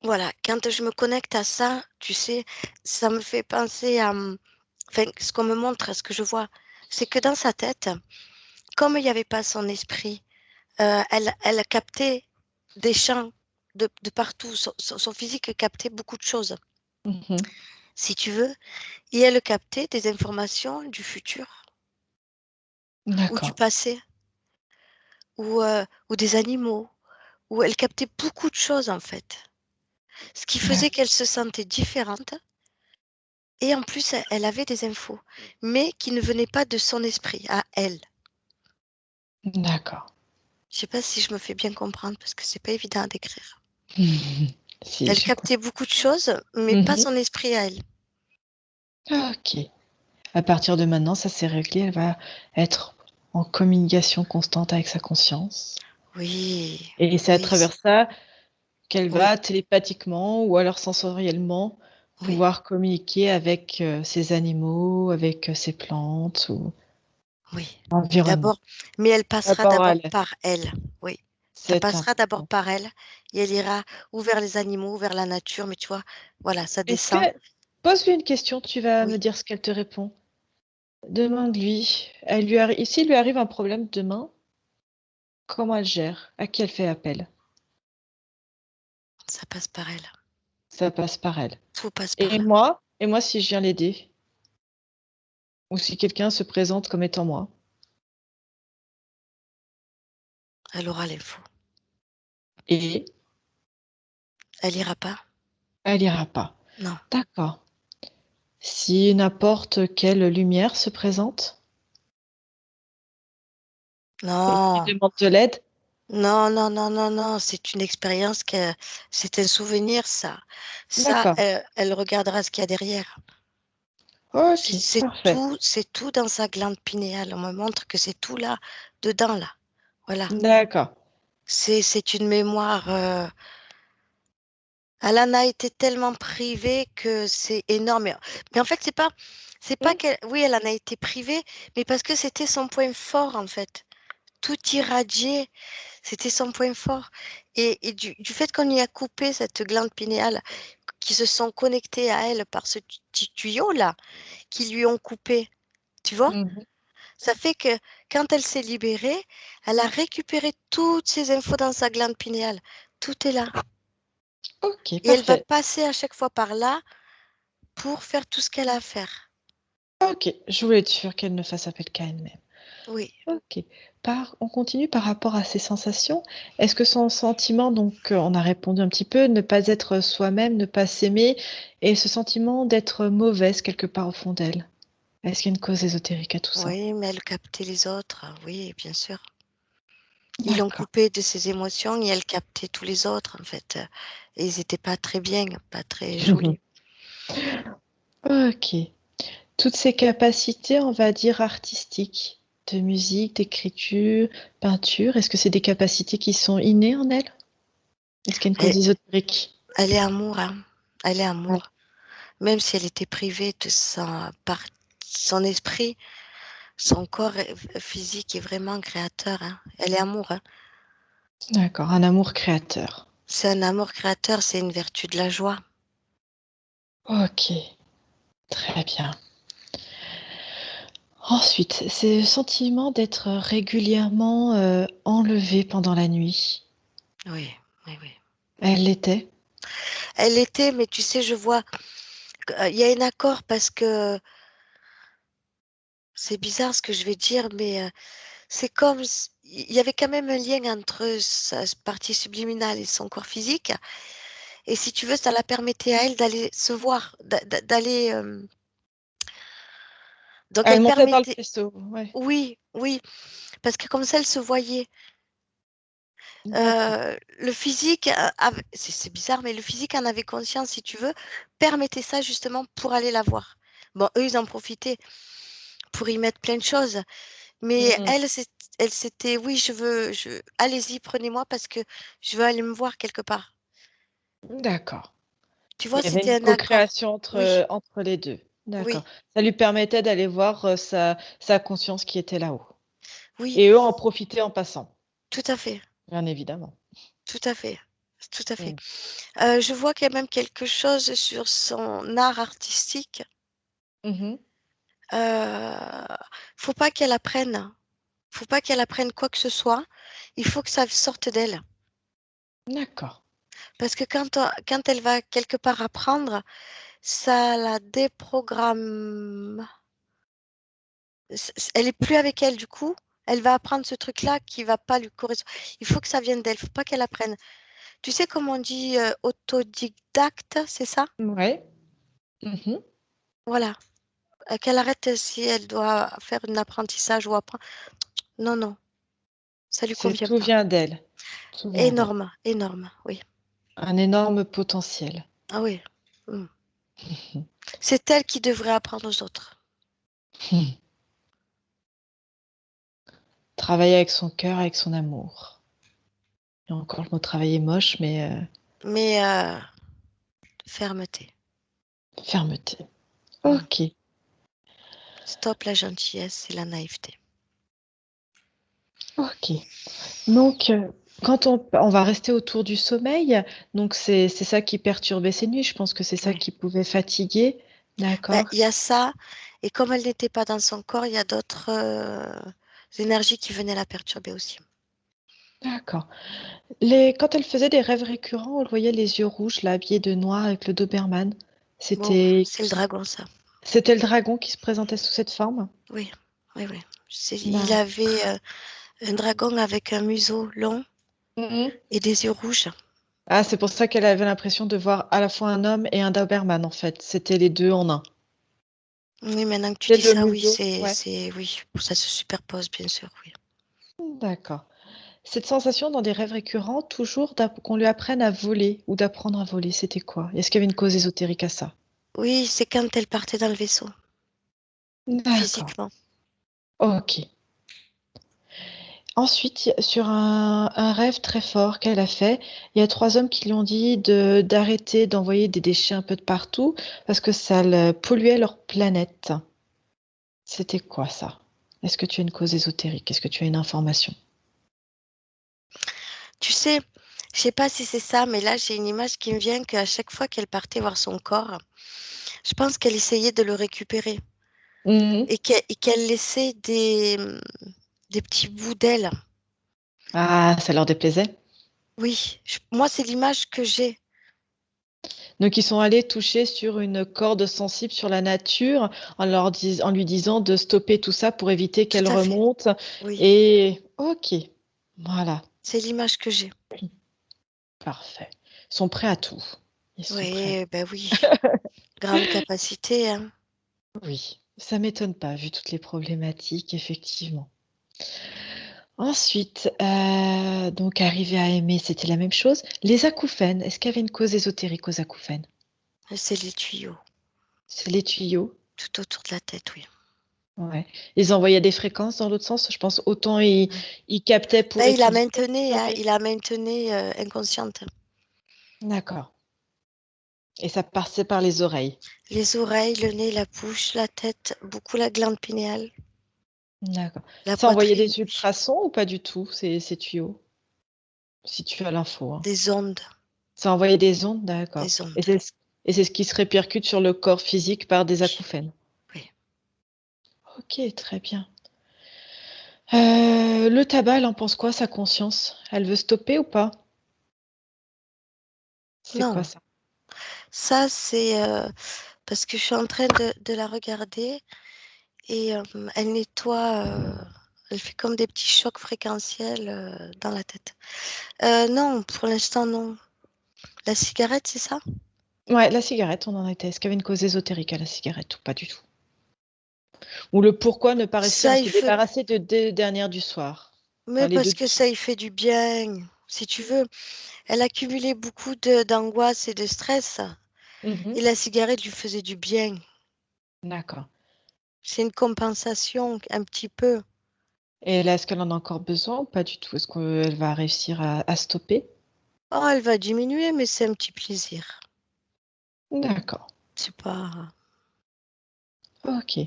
Voilà, quand je me connecte à ça, tu sais, ça me fait penser à, enfin, ce qu'on me montre, ce que je vois, c'est que dans sa tête, comme il n'y avait pas son esprit, elle a capté des champs de partout. Son physique captait beaucoup de choses, Mmh. si tu veux, et elle captait des informations du futur ou du D'accord, passé ou des animaux, où elle captait beaucoup de choses en fait. Ce qui faisait d'ac qu'elle se sentait différente. Et en plus, elle avait des infos, mais qui ne venaient pas de son esprit, à elle. d'accord. Je sais pas si je me fais bien comprendre parce que c'est pas évident à décrire. Si, Elle je crois. captait beaucoup de choses, mais pas Mmh. son esprit à elle. OK. À partir de maintenant, ça s'est réglé, elle va être en communication constante avec sa conscience Oui, et c'est à oui, travers ça qu'elle oui, va télépathiquement ou alors sensoriellement oui, pouvoir communiquer avec, ses animaux, avec, ses plantes ou oui. l'environnement. D'abord, mais elle passera D'abord d'abord elle, par elle. Oui, ça c'est passera d'abord important. par elle et elle ira ou vers les animaux, ou vers la nature, mais tu vois, voilà, ça Est-ce descend. que pose-lui une question, tu vas me Oui, dire ce qu'elle te répond. Demande-lui, s'il lui arrive un problème demain, comment elle gère? À qui elle fait appel? ça passe par elle. Ça passe par elle. Tout passe par Et là. moi si je viens l'aider ou si quelqu'un se présente comme étant moi, Elle aura l'info. et Elle ira pas? elle ira pas. Non. D'accord. Si n'importe quelle lumière se présente? Et qui Non, demande de l'aide? non, non, non, non, non, c'est une expérience c'est un souvenir, ça. Ça, D'accord. elle regardera ce qu'il y a derrière. OK, parfait. C'est tout dans sa glande pinéale. On me montre que c'est tout là, dedans, là. Voilà. D'accord. C'est une mémoire. Elle en a été tellement privée que c'est énorme. Mais en fait, c'est pas Mmh. qu'elle, oui, elle en a été privée, mais parce que c'était son point fort, en fait. Tout irradié, c'était son point fort. Et du fait qu'on y a coupé cette glande pinéale, qui se sont connectés à elle par ce petit tuyau-là, qui lui ont coupé, tu vois? Mmh. Ça fait que quand elle s'est libérée, elle a récupéré toutes ces infos dans sa glande pinéale. Tout est là. OK, Et elle va parfait. passer à chaque fois par là pour faire tout ce qu'elle a à faire. OK, je voulais être sûre qu'elle ne fasse appel qu'à elle-même. Oui, OK. On continue par rapport à ses sensations. Est-ce que son sentiment, donc, on a répondu un petit peu, ne pas être soi-même, ne pas s'aimer et ce sentiment d'être mauvaise quelque part au fond d'elle? Est-ce qu'il y a une cause ésotérique à tout ça? oui, mais elle captait les autres. Oui, bien sûr. Ils l'ont D'accord. coupée de ses émotions et elle captait tous les autres, en fait. Et ils n'étaient pas très bien, pas très jolis. OK. Toutes ces capacités, on va dire artistiques, de musique, d'écriture, peinture, est-ce que c'est des capacités qui sont innées en elle? Est-ce qu'il y a une Elle, cause ésotérique? elle est amour, hein. Elle est Ouais. amour. Même si elle était privée de son esprit, son corps physique est vraiment créateur, hein. Elle est amour, hein. D'accord, un amour créateur. C'est un amour créateur, c'est une vertu de la joie. OK, très bien. Ensuite, c'est le sentiment d'être régulièrement, enlevée pendant la nuit. Oui, oui, oui. Elle l'était? Elle était, mais tu sais, je vois, il y a un accord parce que c'est bizarre ce que je vais dire, mais c'est comme il y avait quand même un lien entre sa partie subliminale et son corps physique. Et si tu veux, ça la permettait à elle d'aller se voir, d'aller. Donc Elle elle montait dans le permettait. vaisseau, ouais. Oui, oui, parce que comme ça, elle se voyait. D'accord. Le physique, c'est bizarre, mais le physique en avait conscience, si tu veux, permettait ça justement pour aller la voir. Bon, eux, ils en profitaient pour y mettre plein de choses. Mais Mmh. elle, elle s'était, oui, allez-y, prenez-moi parce que je veux aller me voir quelque part. D'accord. Tu Il vois, y avait c'était une un accord. co-création Oui, entre les 2. D'accord. oui, Ça lui permettait d'aller voir, sa conscience qui était là-haut oui, et eux en profitaient en passant, tout à fait, bien évidemment. tout à fait, tout à fait. Mmh. Je vois qu'il y a même quelque chose sur son art artistique. Mmh mh. Euh, Faut pas qu'elle apprenne. Faut pas qu'elle apprenne quoi que ce soit. Il faut que ça sorte d'elle. D'accord. Parce que quand elle va quelque part apprendre, ça la déprogramme. Elle est plus avec elle du coup. Elle va apprendre ce truc-là qui va pas lui correspondre. Il faut que ça vienne d'elle. Faut pas qu'elle apprenne. Tu sais comment on dit autodidacte, c'est ça? Ouais. Mmh mh. Voilà. Qu'elle arrête si elle doit faire un apprentissage ou apprendre. Non, non, ça lui C'est convient tout pas. vient d'elle. Tout vient d'elle. Énorme, énorme, oui. Un énorme potentiel. Ah oui. Mm. C'est elle qui devrait apprendre aux autres. Travailler avec son cœur, avec son amour. Et encore le mot travailler est moche, mais Mais fermeté. fermeté. Mm. OK. Stop la gentillesse et la naïveté. OK. Donc, quand on va rester autour du sommeil, donc c'est ça qui perturbait ses nuits, je pense que c'est ça Oui. qui pouvait fatiguer, Ben, d'accord, il y a ça, et comme elle n'était pas dans son corps, il y a d'autres énergies qui venaient la perturber aussi. d'accord. Quand elle faisait des rêves récurrents, elle voyait les yeux rouges, là, habillée de noir avec le Doberman. Bon, C'était c'est le dragon, ça. c'était le dragon qui se présentait sous cette forme? Oui, oui, oui. Il D'a avait un dragon avec un museau long Mmh. et des yeux rouges. Ah, c'est pour ça qu'elle avait l'impression de voir à la fois un homme et un Doberman, en fait. C'était les 2 en un. Oui, maintenant que tu C'est dis de ça, oui, nouveau, ouais, oui, ça se superpose, bien sûr, oui. d'accord. Cette sensation dans des rêves récurrents, toujours qu'on lui apprenne à voler ou d'apprendre à voler, c'était quoi? Est-ce qu'il y avait une cause ésotérique à ça? Oui, c'est quand elle partait dans le vaisseau, D'accord, physiquement. ok. Ensuite, sur un rêve très fort qu'elle a fait, il y a 3 hommes qui lui ont dit d'arrêter d'envoyer des déchets un peu de partout parce que polluait leur planète. C'était quoi ça? Est-ce que tu as une cause ésotérique? Est-ce que tu as une information? Tu sais, je sais pas si c'est ça, mais là, j'ai une image qui me vient qu'à chaque fois qu'elle partait voir son corps, je pense qu'elle essayait de le récupérer Mhm. et qu'elle laissait des petits bouts d'elle. Ah, ça leur déplaisait? Oui, moi, c'est l'image que j'ai. Donc ils sont allés toucher sur une corde sensible sur la nature en lui disant de stopper tout ça pour éviter Tout qu'elle à fait. remonte. Oui, Et ok, voilà, c'est l'image que j'ai. parfait. Ils sont prêts à tout. Ils sont prêts. Oui, ben oui, grande capacité, hein. Oui, ça m'étonne pas vu toutes les problématiques, effectivement. Ensuite, donc arriver à aimer, c'était la même chose. Les acouphènes, est-ce qu'il y avait une cause ésotérique aux acouphènes? C'est les tuyaux, C'est les tuyaux. tout autour de la tête, oui. Ouais. Ils envoyaient des fréquences dans l'autre sens. Je pense autant ils captaient pour Ben, étudier. il la maintenait inconsciente. D'accord. Et ça passait par les oreilles. Les oreilles, le nez, la bouche, la tête, beaucoup la glande pinéale, D'accord. la Ça envoyait poitrine, des oui. ultrasons ou pas du tout, ces tuyaux? Si tu as l'info, hein. Des ondes, Ça envoyait des ondes, d'accord. des Et ondes, c'est ce qui se répercute sur le corps physique par des oui, acouphènes. oui. Ok, très bien. Le tabac, elle en pense quoi, sa conscience? Elle veut stopper ou pas? C'est quoi Non, ça? ça c'est parce que je suis en train de la regarder et elle nettoie, elle fait comme des petits chocs fréquentiels dans la tête. Non, pour l'instant non. La cigarette, c'est ça? Ouais, la cigarette, on en était. Est-ce qu'il y avait une cause ésotérique à la cigarette ou pas du tout? Ou le pourquoi ne pas réussir à Ça, il se fait, débarrasser de deux dernières du soir? Enfin, mais les deux parce du que soir. ça, il fait du bien. Si tu veux, elle accumulait beaucoup d'angoisse et de stress Mhm. et la cigarette lui faisait du bien. D'accord. C'est une compensation un petit peu. Et là, est-ce qu'elle en a encore besoin ou pas du tout? Est-ce qu'elle va réussir à stopper? Oh, elle va diminuer, mais c'est un petit plaisir. D'accord. C'est pas. Ok.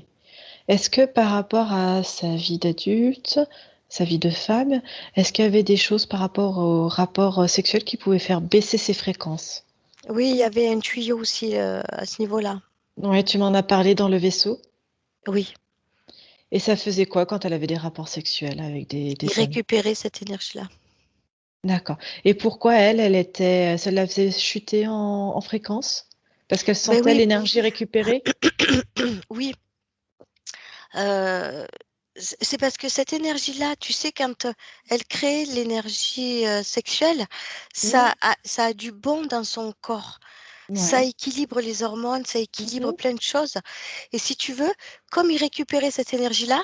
Est-ce que par rapport à sa vie d'adulte, sa vie de femme, est-ce qu'il y avait des choses par rapport au rapport sexuel qui pouvaient faire baisser ses fréquences? Oui, il y avait un tuyau aussi à ce niveau-là. Ouais, tu m'en as parlé dans le vaisseau. Oui, Et ça faisait quoi quand elle avait des rapports sexuels avec il des hommes? récupérait cette énergie-là. D'accord. Et pourquoi ça la faisait chuter en fréquence? Parce qu'elle Ben sentait oui, l'énergie récupérée? oui. euh, c'est parce que cette énergie-là, tu sais, quand elle crée l'énergie sexuelle, Mmh. ça a du bon dans son corps. Ça Ouais. équilibre les hormones, ça équilibre Mmh. plein de choses. Et si tu veux, comme il récupérait cette énergie-là,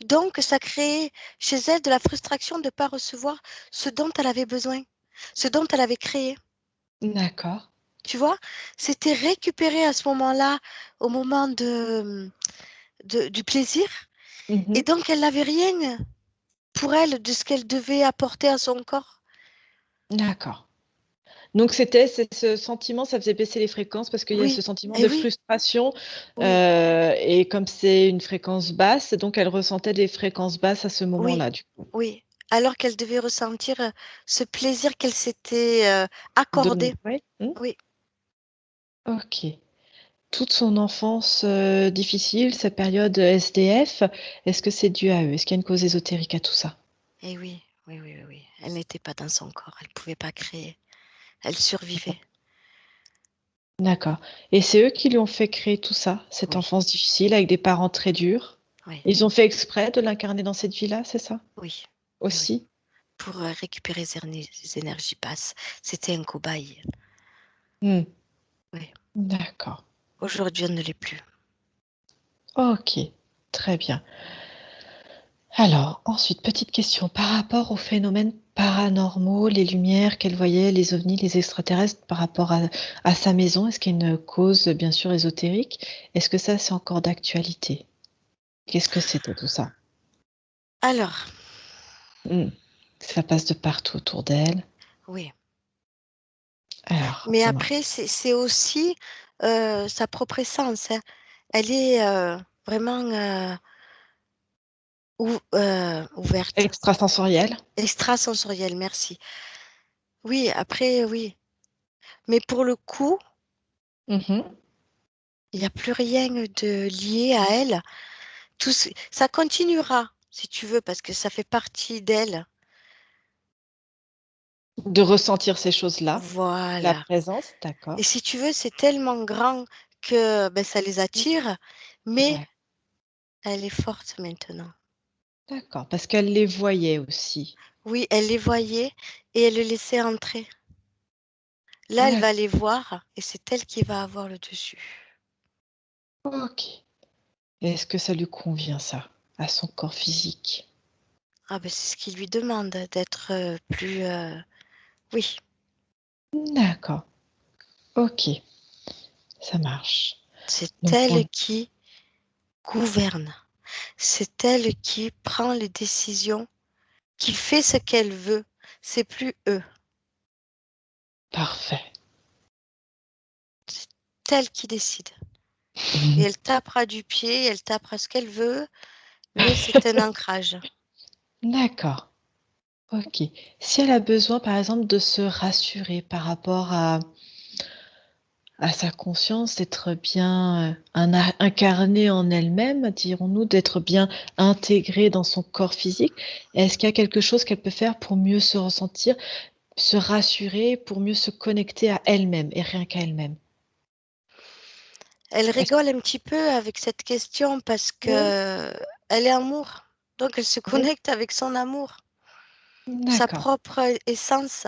donc ça créait chez elle de la frustration de ne pas recevoir ce dont elle avait besoin, ce dont elle avait créé. D'accord. Tu vois, c'était récupéré à ce moment-là, au moment du plaisir. Et Mmh. donc, elle n'avait rien pour elle de ce qu'elle devait apporter à son corps. D'accord. Donc c'est ce sentiment, ça faisait baisser les fréquences parce qu'il y a ce Oui, sentiment et de oui, frustration, oui, et comme c'est une fréquence basse, donc elle ressentait des fréquences basses à ce oui, moment-là, du coup. oui. Alors qu'elle devait ressentir ce plaisir qu'elle s'était Donné. accordé. Oui. Mmh. Oui, OK. Toute son enfance, difficile, sa période SDF, est-ce que c'est dû à eux? Est-ce qu'il y a une cause ésotérique à tout ça? et oui, oui, oui, oui, oui. Elle n'était pas dans son corps, elle ne pouvait pas créer. Elle survivait. D'accord. Et c'est eux qui lui ont fait créer tout ça, cette Oui, enfance difficile avec des parents très durs? oui, Ils ont fait exprès de l'incarner dans cette vie-là, c'est ça? oui, oui, oui. Aussi? Pour récupérer ses énergies basses. C'était un cobaye. Mmh. Oui. D'accord. Aujourd'hui, elle ne l'est plus. Ok, très bien. Alors, ensuite, petite question par rapport aux phénomènes paranormaux, les lumières qu'elle voyait, les ovnis, les extraterrestres, par rapport à sa maison, est-ce qu'il y a une cause, bien sûr, ésotérique? Est-ce que ça, c'est encore d'actualité? Qu'est-ce que c'était tout ça? Alors, Hmm. Ça passe de partout autour d'elle. oui. Alors, Mais dis-moi. après, c'est aussi sa propre essence, hein. Elle est vraiment ouverte, Extrasensoriel? extrasensorielle, merci. Oui, après, oui. Mais pour le coup, Mhm. il n'y a plus rien de lié à elle. Ça continuera, si tu veux, parce que ça fait partie d'elle. De ressentir ces choses-là, la Voilà. présence, Et d'accord. si tu veux, c'est tellement grand que ben, ça les attire, mais Ouais, elle est forte maintenant. d'accord, parce qu'elle les voyait aussi. Oui, elle les voyait et elle le laissait entrer. Là, elle va D'accord, les voir et c'est elle qui va avoir le dessus. ok. Et est-ce que ça lui convient, ça, à son corps physique? Ah ben, c'est ce qu'il lui demande d'être plus... Oui, D'accord, ok, ça marche. c'est Donc, elle qui gouverne. C'est elle qui prend les décisions, qui fait ce qu'elle veut. C'est plus eux. parfait. C'est elle qui décide. Et elle tapera du pied, elle tapera ce qu'elle veut, mais c'est un ancrage. D'accord, ok. Si elle a besoin, par exemple, de se rassurer par rapport à sa conscience, d'être bien incarnée en elle-même, dirons-nous, d'être bien intégrée dans son corps physique, est-ce qu'il y a quelque chose qu'elle peut faire pour mieux se ressentir, se rassurer, pour mieux se connecter à elle-même et rien qu'à elle-même? Elle Est-ce rigole un petit peu avec cette question parce que que elle est amour. Donc elle se oui, connecte avec son amour, sa d'accord. propre essence.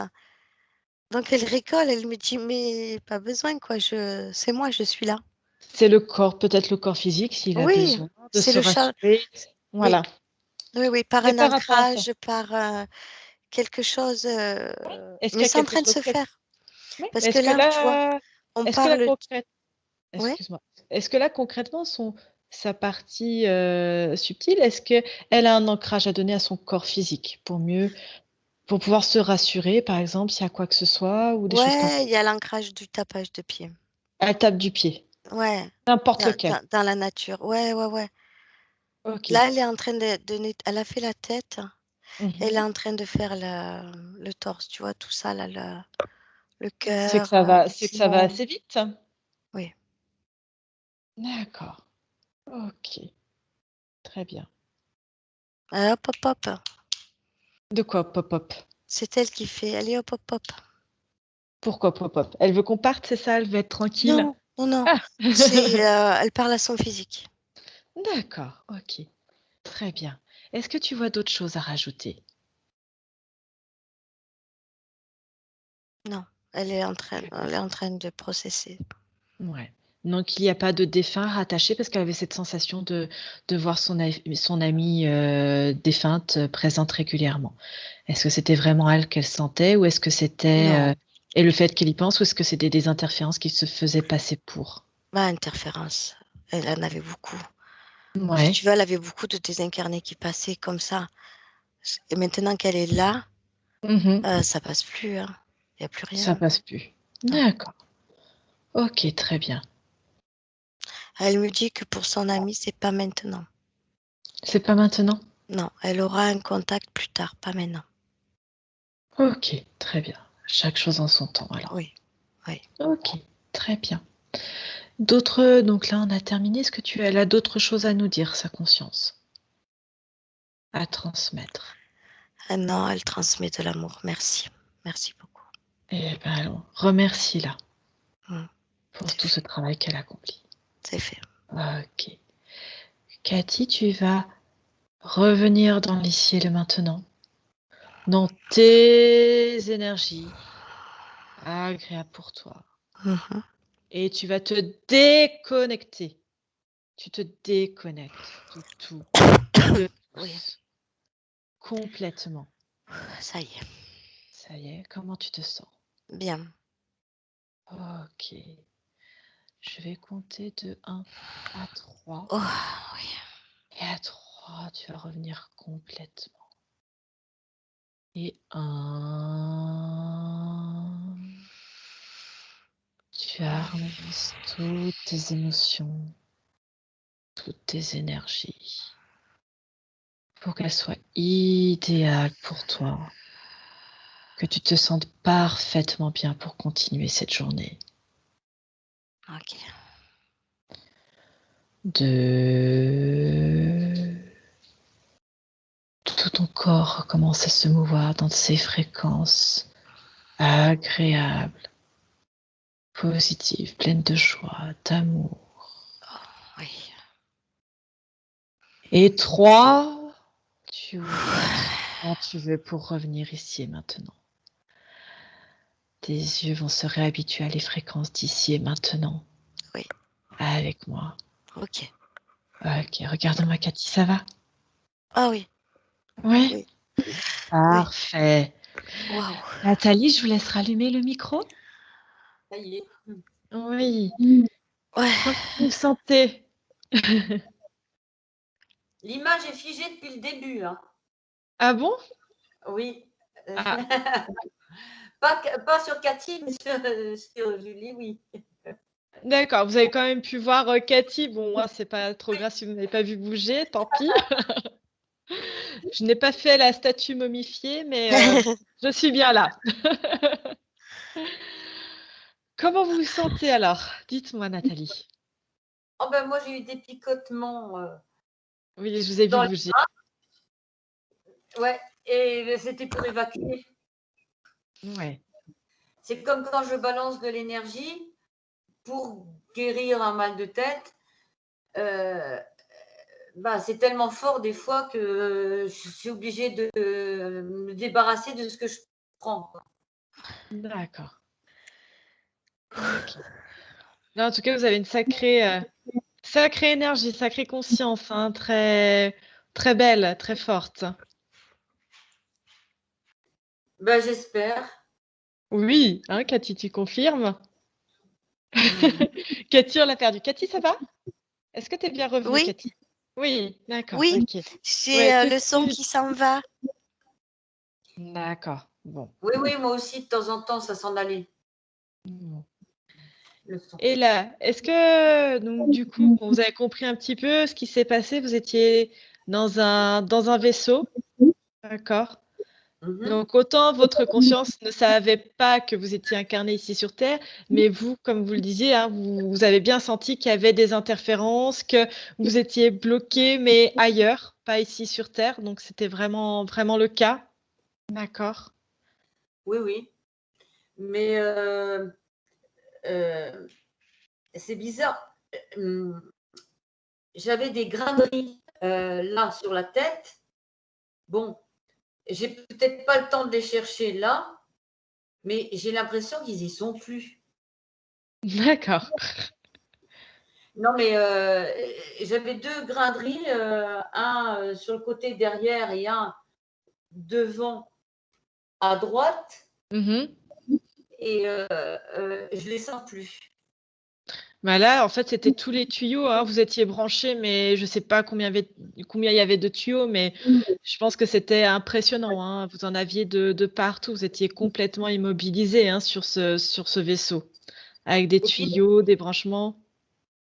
Donc elle rigole, elle me dit: «Mais pas besoin quoi, c'est moi, je suis là». C'est le corps, peut-être le corps physique, s'il a Oui, besoin de c'est se le chat. rassurer. Oui, Voilà. oui, oui, par C'est un par rapport à ça. ancrage, par, quelque chose, Oui. Est-ce qu'il mais y a c'est en quelque train de chose se que faire. oui, Parce que là, tu vois, on est-ce que là parle ouais? excuse-moi. Est-ce que là, concrètement, sa partie, subtile, est-ce qu'elle a un ancrage à donner à son corps physique pour pouvoir se rassurer, par exemple, s'il y a quoi que ce soit ou des choses comme Ouais, il y a l'ancrage du tapage de pied. elle tape du pied, Ouais, n'importe dans lequel. dans la nature. Ouais, ouais, ouais. OK. Là, elle est en train elle a fait la tête, elle est Mmh. en train de faire le torse, tu vois? Tout ça là, le C'est que cœur, ça va les c'est que ça va poumons. assez vite? Oui. D'accord. OK, très bien. Hop, hop, hop. De quoi pop-up? C'est elle qui fait. Allez, hop, hop, hop. Pourquoi pop-up? Elle veut qu'on parte, c'est ça? Elle veut être tranquille? Non, non, non. Ah! Elle parle à son physique. D'accord, OK, très bien. Est-ce que tu vois d'autres choses à rajouter? Non, elle est en train de processer. Ouais. Donc il n'y a pas de défunt rattaché parce qu'elle avait cette sensation de voir son amie, défunte, présente régulièrement. Est-ce que c'était vraiment elle qu'elle sentait ou est-ce que c'était, Non, et le fait qu'elle y pense ou est-ce que c'était des interférences qui se faisaient passer pour? pas interférence. Elle en avait beaucoup. Si Ouais. tu veux, elle avait beaucoup de désincarnés qui passaient comme ça. Et maintenant qu'elle est là, Mmh. ça passe plus, hein. Il y a plus Ça rien. passe plus. Non. D'accord. OK, très bien. Elle me dit que pour son amie, c'est pas maintenant. C'est pas maintenant? Non, elle aura un contact plus tard, pas maintenant. OK, très bien. Chaque chose en son temps alors. Oui, oui. OK, très bien. Donc là, on a terminé. Est-ce que elle a d'autres choses à nous dire, sa conscience? À transmettre? Ah non, elle transmet de l'amour. Merci. Merci beaucoup. Eh ben, alors, remercie-la Mmh, pour c'est tout ce fait, travail qu'elle accomplit. c'est fait. OK. Cathy, tu vas revenir dans l'ici et le maintenant, dans tes énergies agréables pour toi Mmh. et tu vas te déconnecter Tu te déconnectes de tout, de Oui, tous, complètement. ça y est, Ça y est, comment tu te sens? bien. OK. Je vais compter de 1 à 3 Oh, oui. et à 3, tu vas revenir complètement. Et 1, tu harmonises toutes tes émotions, toutes tes énergies pour qu'elles soient idéales pour toi, que tu te sentes parfaitement bien pour continuer cette journée. Ok. 2, tout ton corps commence à se mouvoir dans ces fréquences agréables, positives, pleines de joie, d'amour. Oui. Et 3, tu ouvres quand tu veux pour revenir ici et maintenant. Tes yeux vont se réhabituer à les fréquences d'ici et maintenant. Oui. Avec moi. Ok. OK, regarde-moi Cathy, ça va? Ah oui. Oui? Oui. Oui. Parfait. Waouh. Nathalie, je vous laisse rallumer le micro? Ça y est. Oui. Ouais. Comment vous vous sentez? L'image est figée depuis le début. Hein. Ah bon? Oui. Ah, Pas sur Cathy, mais sur Julie, oui. d'accord, vous avez quand même pu voir, Cathy. Bon, moi, c'est pas trop grave si vous n'avez pas vu bouger, tant pis. Je n'ai pas fait la statue momifiée, mais je suis bien là. Comment vous vous sentez alors? Dites-moi Nathalie. Oh ben moi, j'ai eu des picotements Oui, je vous ai vu dans les bouger. bras. Ouais, et c'était pour évacuer. Ouais. C'est comme quand je balance de l'énergie pour guérir un mal de tête. Bah, c'est tellement fort des fois que je suis obligée de me débarrasser de ce que je prends. D'accord. OK. Là, en tout cas, vous avez une sacrée énergie, sacrée conscience, hein, très très belle, très forte. Ben, j'espère. Oui, hein, Cathy, tu confirmes? Cathy, on l'a perdue. Cathy, ça va? Est-ce que tu es bien revenue, Oui. Cathy? Oui, d'accord, Oui. OK. C'est Ouais, tout de le son suite. qui s'en va. D'accord, bon. Oui, oui, moi aussi, de temps en temps, ça s'en allait, Bon. le son. Et là, est-ce que donc du coup, bon, vous avez compris un petit peu ce qui s'est passé? Vous étiez dans un vaisseau, d'accord? Mhm. Donc autant votre conscience ne savait pas que vous étiez incarné ici sur Terre, mais vous, comme vous le disiez, hein, vous avez bien senti qu'il y avait des interférences, que vous étiez bloqué, mais ailleurs, pas ici sur Terre. Donc c'était vraiment, vraiment le cas. D'accord. Oui, oui. Mais euh, c'est bizarre. J'avais des graineries là sur la tête. Bon, j'ai peut-être pas le temps de les chercher là, mais j'ai l'impression qu'ils y sont plus. D'accord. Non, mais j'avais deux graineries, un sur le côté derrière et un devant à droite, Mhm. et je les sens plus. Bah là, en fait, c'était tous les tuyaux, hein. Vous étiez branchés, mais je sais pas combien il y avait de tuyaux, mais je pense que c'était impressionnant, hein. Vous en aviez de partout. Vous étiez complètement immobilisés, hein, sur ce vaisseau, avec des Et puis tuyaux, des branchements.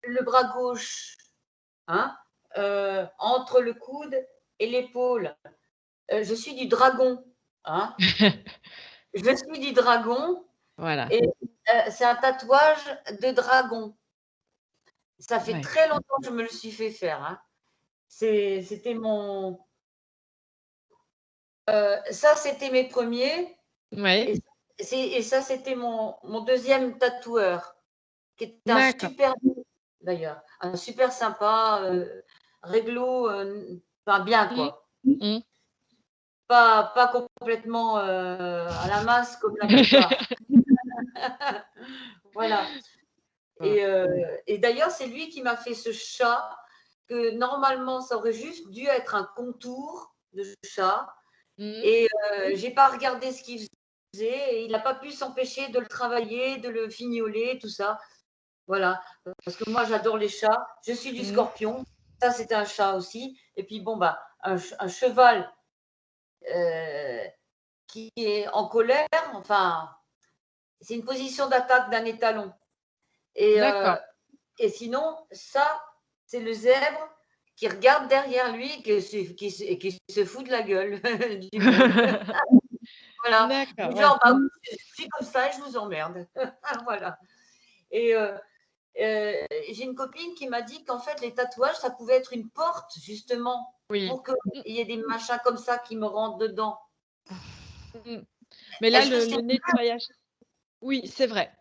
le bras gauche, hein, entre le coude et l'épaule. Je suis du dragon, hein. Je suis du dragon Voilà, et c'est un tatouage de dragon. Ça fait ouais, très longtemps que je me le suis fait faire. Hein. C'était mon. Ça, c'était mes premiers. ouais, Et ça, c'était mon deuxième tatoueur, qui était un d'accord. super, d'ailleurs, un super sympa, réglo, enfin bien Mmh, quoi. mmh. Pas complètement à la masse comme la plupart. Voilà. Ouais. Et d'ailleurs, c'est lui qui m'a fait ce chat que normalement, ça aurait juste dû être un contour de chat. Mhm. Et j'ai pas regardé ce qu'il faisait. Et il n'a pas pu s'empêcher de le travailler, de le fignoler, tout ça. Voilà. Parce que moi, j'adore les chats. Je suis du Mhm. scorpion. Ça, c'était un chat aussi. Et puis, bon, bah, un cheval qui est en colère, enfin, c'est une position d'attaque d'un étalon. D'accord. Et sinon, ça, c'est le zèbre qui regarde derrière lui et qui se fout de la gueule du monde. Voilà. D'accord, Du ouais. genre, bah, je suis comme ça et je vous emmerde. Voilà. Et j'ai une copine qui m'a dit qu'en fait, les tatouages, ça pouvait être une porte, justement, Oui. pour qu'il y ait des machins comme ça qui me rentrent dedans. Mhm. Mais là, Est-ce que c'est le nettoyage, oui, c'est vrai.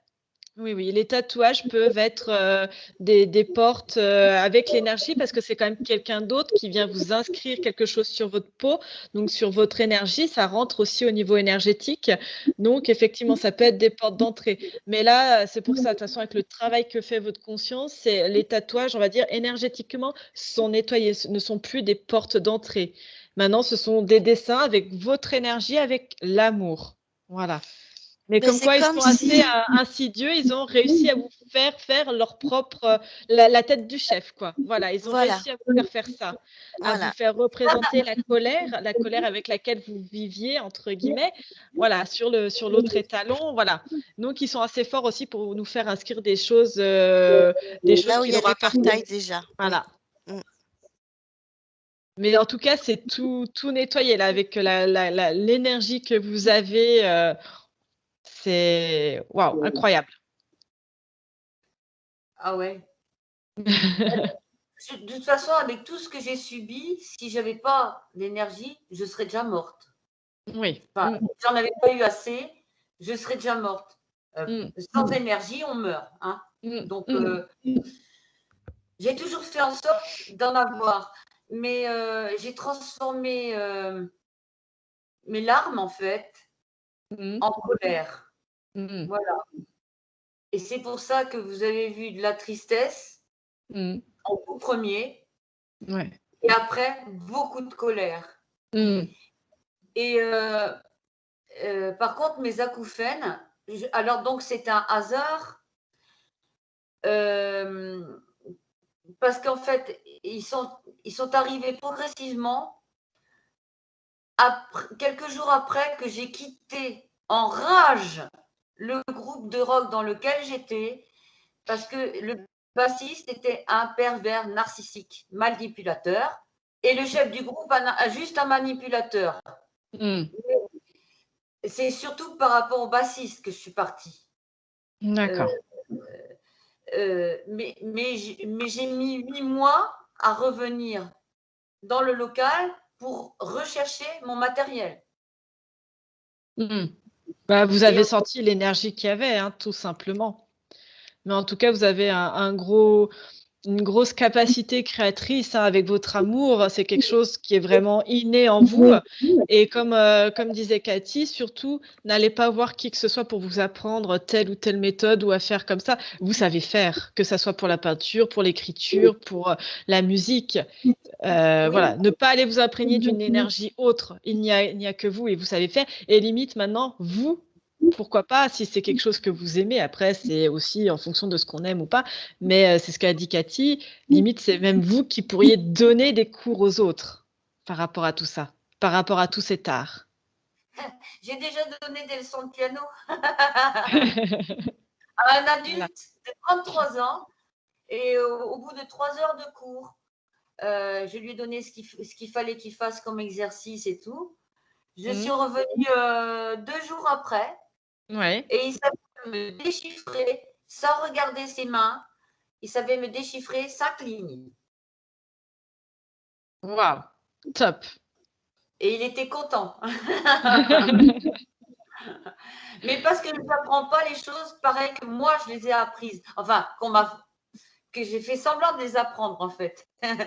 Oui, oui, les tatouages peuvent être des portes avec l'énergie parce que c'est quand même quelqu'un d'autre qui vient vous inscrire quelque chose sur votre peau, donc sur votre énergie, ça rentre aussi au niveau énergétique. Donc, effectivement, ça peut être des portes d'entrée. Mais là, c'est pour ça, de toute façon, avec le travail que fait votre conscience, c'est les tatouages, on va dire, énergétiquement, sont nettoyés, ce ne sont plus des portes d'entrée. Maintenant, ce sont des dessins avec votre énergie, avec l'amour. Voilà. Mais Mais comme c'est quoi, ils comme sont assez si, insidieux, ils ont réussi à vous faire leur propre, la tête du chef, quoi. Voilà, ils ont voilà, réussi à vous faire ça, à vous voilà. faire représenter la colère avec laquelle vous «viviez» entre guillemets, voilà, sur l'autre étalon, voilà. Donc ils sont assez forts aussi pour nous faire inscrire des choses Là où il qui y a leur des portails appartiennent. déjà, oui. Voilà. Mm. Mais en tout cas, c'est tout nettoyé là avec l'énergie que vous avez, c'est waouh, incroyable. Ah ouais. De toute façon, avec tout ce que j'ai subi, si j'avais pas d'énergie, je serais déjà morte. Oui. Enfin, Mmh. si j'en avais pas eu assez, je serais déjà morte. Mmh. Sans énergie, on meurt. Hein. Mmh. Donc, Mmh. j'ai toujours fait en sorte d'en avoir. Mais j'ai transformé mes larmes, en fait, Mmh. en colère. Mmh. Voilà. Et c'est pour ça que vous avez vu de la tristesse Mmh. en tout premier, Ouais. et après, beaucoup de colère. Mmh. Et par contre, mes acouphènes, alors donc c'est un hasard, euh, parce qu'en fait, ils sont arrivés progressivement quelques jours après que j'ai quitté en rage le groupe de rock dans lequel j'étais, parce que le bassiste était un pervers narcissique, manipulateur, et le chef du groupe juste un manipulateur. Mmh. C'est surtout par rapport au bassiste que je suis partie. Euh, D'accord. mais j'ai mis 8 mois à revenir dans le local pour rechercher mon matériel. Mmh. Bah, vous Et avez senti l'énergie qu'il y avait, hein, tout simplement. Mais en tout cas, vous avez une grosse capacité créatrice, hein, avec votre amour. C'est quelque chose qui est vraiment inné en vous et comme disait Cathy, surtout, n'allez pas voir qui que ce soit pour vous apprendre telle ou telle méthode ou à faire comme ça. Vous savez faire, que ça soit pour la peinture, pour l'écriture, pour, la musique. oui, Voilà, ne pas aller vous imprégner d'une énergie autre. Il n'y a que vous et vous savez faire et limite maintenant, vous, pourquoi pas, si c'est quelque chose que vous aimez. Après, c'est aussi en fonction de ce qu'on aime ou pas, mais c'est ce qu'a dit Cathy, limite, c'est même vous qui pourriez donner des cours aux autres par rapport à tout ça, par rapport à tout cet art. j'ai déjà donné des leçons de piano à un Voilà. adulte de 33 ans et au bout de 3 heures de cours, je lui ai donné ce qu'il fallait qu'il fasse comme exercice et tout. Je suis Mmh. revenue 2 jours après Ouais. et il savait me déchiffrer sans regarder ses mains. Il savait me déchiffrer 5 lignes. Waouh, top. Et il était content. Mais parce que je n'apprends pas les choses pareil que moi, je les ai apprises. Enfin, que j'ai fait semblant de les apprendre, en fait. Parce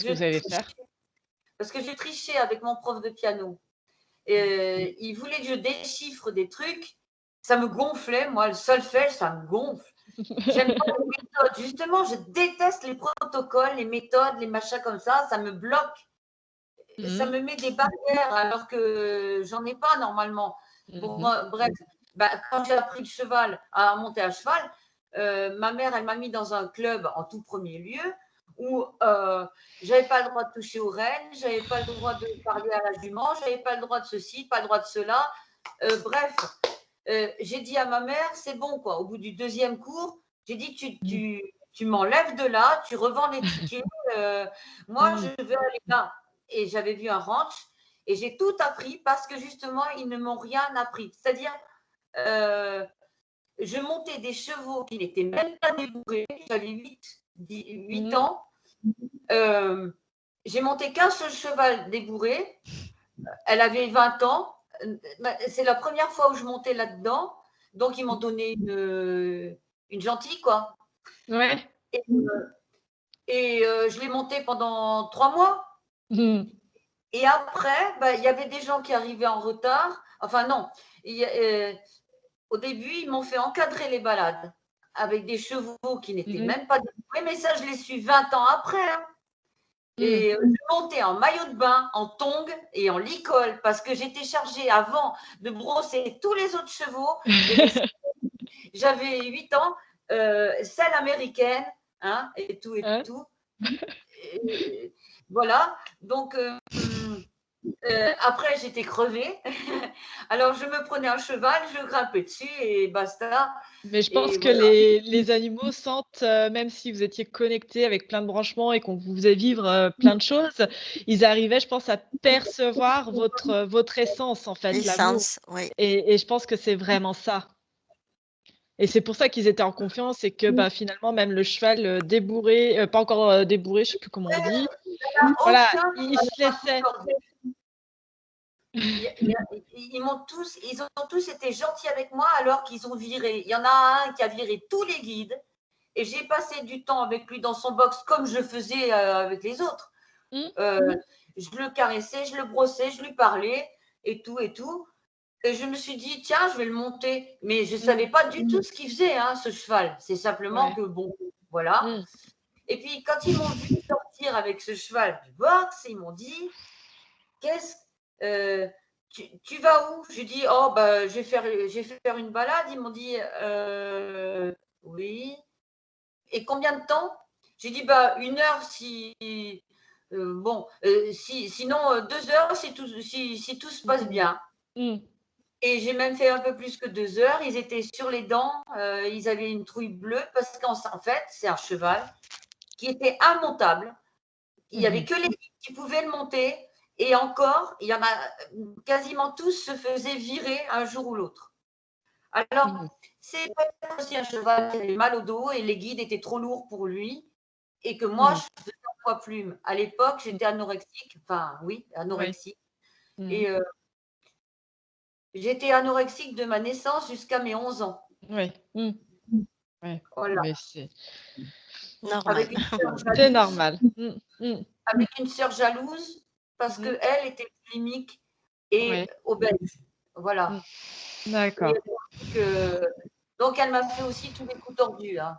que vous savez Trichais, faire. parce que je trichais avec mon prof de piano. Il voulait que je déchiffre des trucs. Ça me gonflait. Moi, le solfège, ça me gonfle. J'aime pas les méthodes. Justement, je déteste les protocoles, les méthodes, les machins comme ça me bloque. Ça me met des barrières alors que j'en ai pas normalement. Bon, bref, quand j'ai appris le cheval, à monter à cheval, ma mère, elle m'a mis dans un club en tout premier lieu où j'avais pas le droit de toucher aux rênes, j'avais pas le droit de parler à la jument, j'avais pas le droit de ceci, pas le droit de cela. Bref, j'ai dit à ma mère, c'est bon quoi. Au bout du deuxième cours, j'ai dit tu m'enlèves de là, tu revends les tickets. Moi, je veux aller là. Et j'avais vu un ranch et j'ai tout appris parce que justement, ils ne m'ont rien appris. C'est-à-dire, je montais des chevaux qui n'étaient même pas débourrés. J'avais 8 ans. J'ai monté qu'un seul cheval débourré. Elle avait 20 ans. C'est la première fois où je montais là-dedans. Donc, ils m'ont donné une gentille, quoi. Ouais. Et je l'ai montée pendant 3 mois. Et après, il y avait des gens qui arrivaient en retard. Enfin, non. Au début, ils m'ont fait encadrer les balades avec des chevaux qui n'étaient même pas débourrés. Mais ça, je l'ai su 20 ans après. Hein. Et je montais en maillot de bain, en tongs et en licol parce que j'étais chargée avant de brosser tous les autres chevaux. J'avais 8 ans, selle américaine, hein, et tout et tout. Et voilà. Donc, après, j'étais crevée. Alors, je me prenais un cheval, je grimpais dessus et basta. Mais je pense Et que voilà. les animaux sentent, même si vous étiez connectés avec plein de branchements et qu'on vous faisait vivre, plein de choses, ils arrivaient, je pense, à percevoir votre essence, en fait, l'amour L'essence, oui. et je pense que c'est vraiment ça et c'est pour ça qu'ils étaient en confiance et que, finalement, même le cheval, débourré, pas encore, débourré, je sais plus comment on dit, voilà, Aucun il se laissait. Ils ont tous été gentils avec moi alors qu'ils ont viré. Il y en a un qui a viré tous les guides et j'ai passé du temps avec lui dans son box comme je faisais avec les autres. Je le caressais, je le brossais, je lui parlais et tout et tout. Et je me suis dit, tiens, je vais le monter. Mais je ne savais pas du tout ce qu'il faisait, hein, ce cheval. C'est simplement que, bon, voilà. Et puis, quand ils m'ont vu sortir avec ce cheval du box, ils m'ont dit, tu vas où? J'ai dit, oh, je vais faire une balade. Ils m'ont dit, oui. Et combien de temps? J'ai dit, 1 heure si. Sinon 2 heures si tout se passe bien. Et j'ai même fait un peu plus que 2 heures. Ils étaient sur les dents. Ils avaient une trouille bleue parce qu'en fait, c'est un cheval qui était immontable. Il n'y avait que les guides qui pouvaient le monter. Et encore, il y en a quasiment tous se faisaient virer un jour ou l'autre. Alors, c'est peut-être aussi un cheval qui avait mal au dos et les guides étaient trop lourds pour lui. Et que moi, je faisais un poids plume. À l'époque, j'étais anorexique. Enfin, oui, anorexique. Et j'étais anorexique de ma naissance jusqu'à mes 11 ans. Ouais. Ouais. Voilà. Mais c'est Normal. Avec une sœur c'est jalouse. normal. Avec une sœur jalouse parce qu'elle était boulimique et obèse. Voilà. D'accord. Donc, elle m'a fait aussi tous les coups tordus. Hein.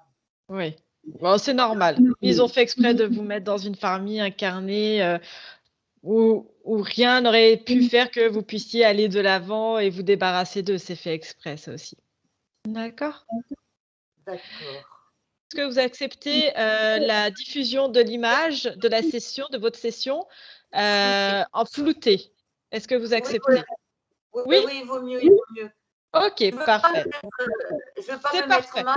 Oui. Bon, c'est normal. Ils ont fait exprès de vous mettre dans une famille incarnée, où rien n'aurait pu faire que vous puissiez aller de l'avant et vous débarrasser d'eux. C'est fait exprès, ça aussi. D'accord. D'accord. Est-ce que vous acceptez, la diffusion de l'image de la session, de votre session, en flouté? Est-ce que vous acceptez? Oui, Oui? oui, il vaut mieux, il vaut mieux. OK, parfait. Je veux pas C'est me mettre parfait. mal.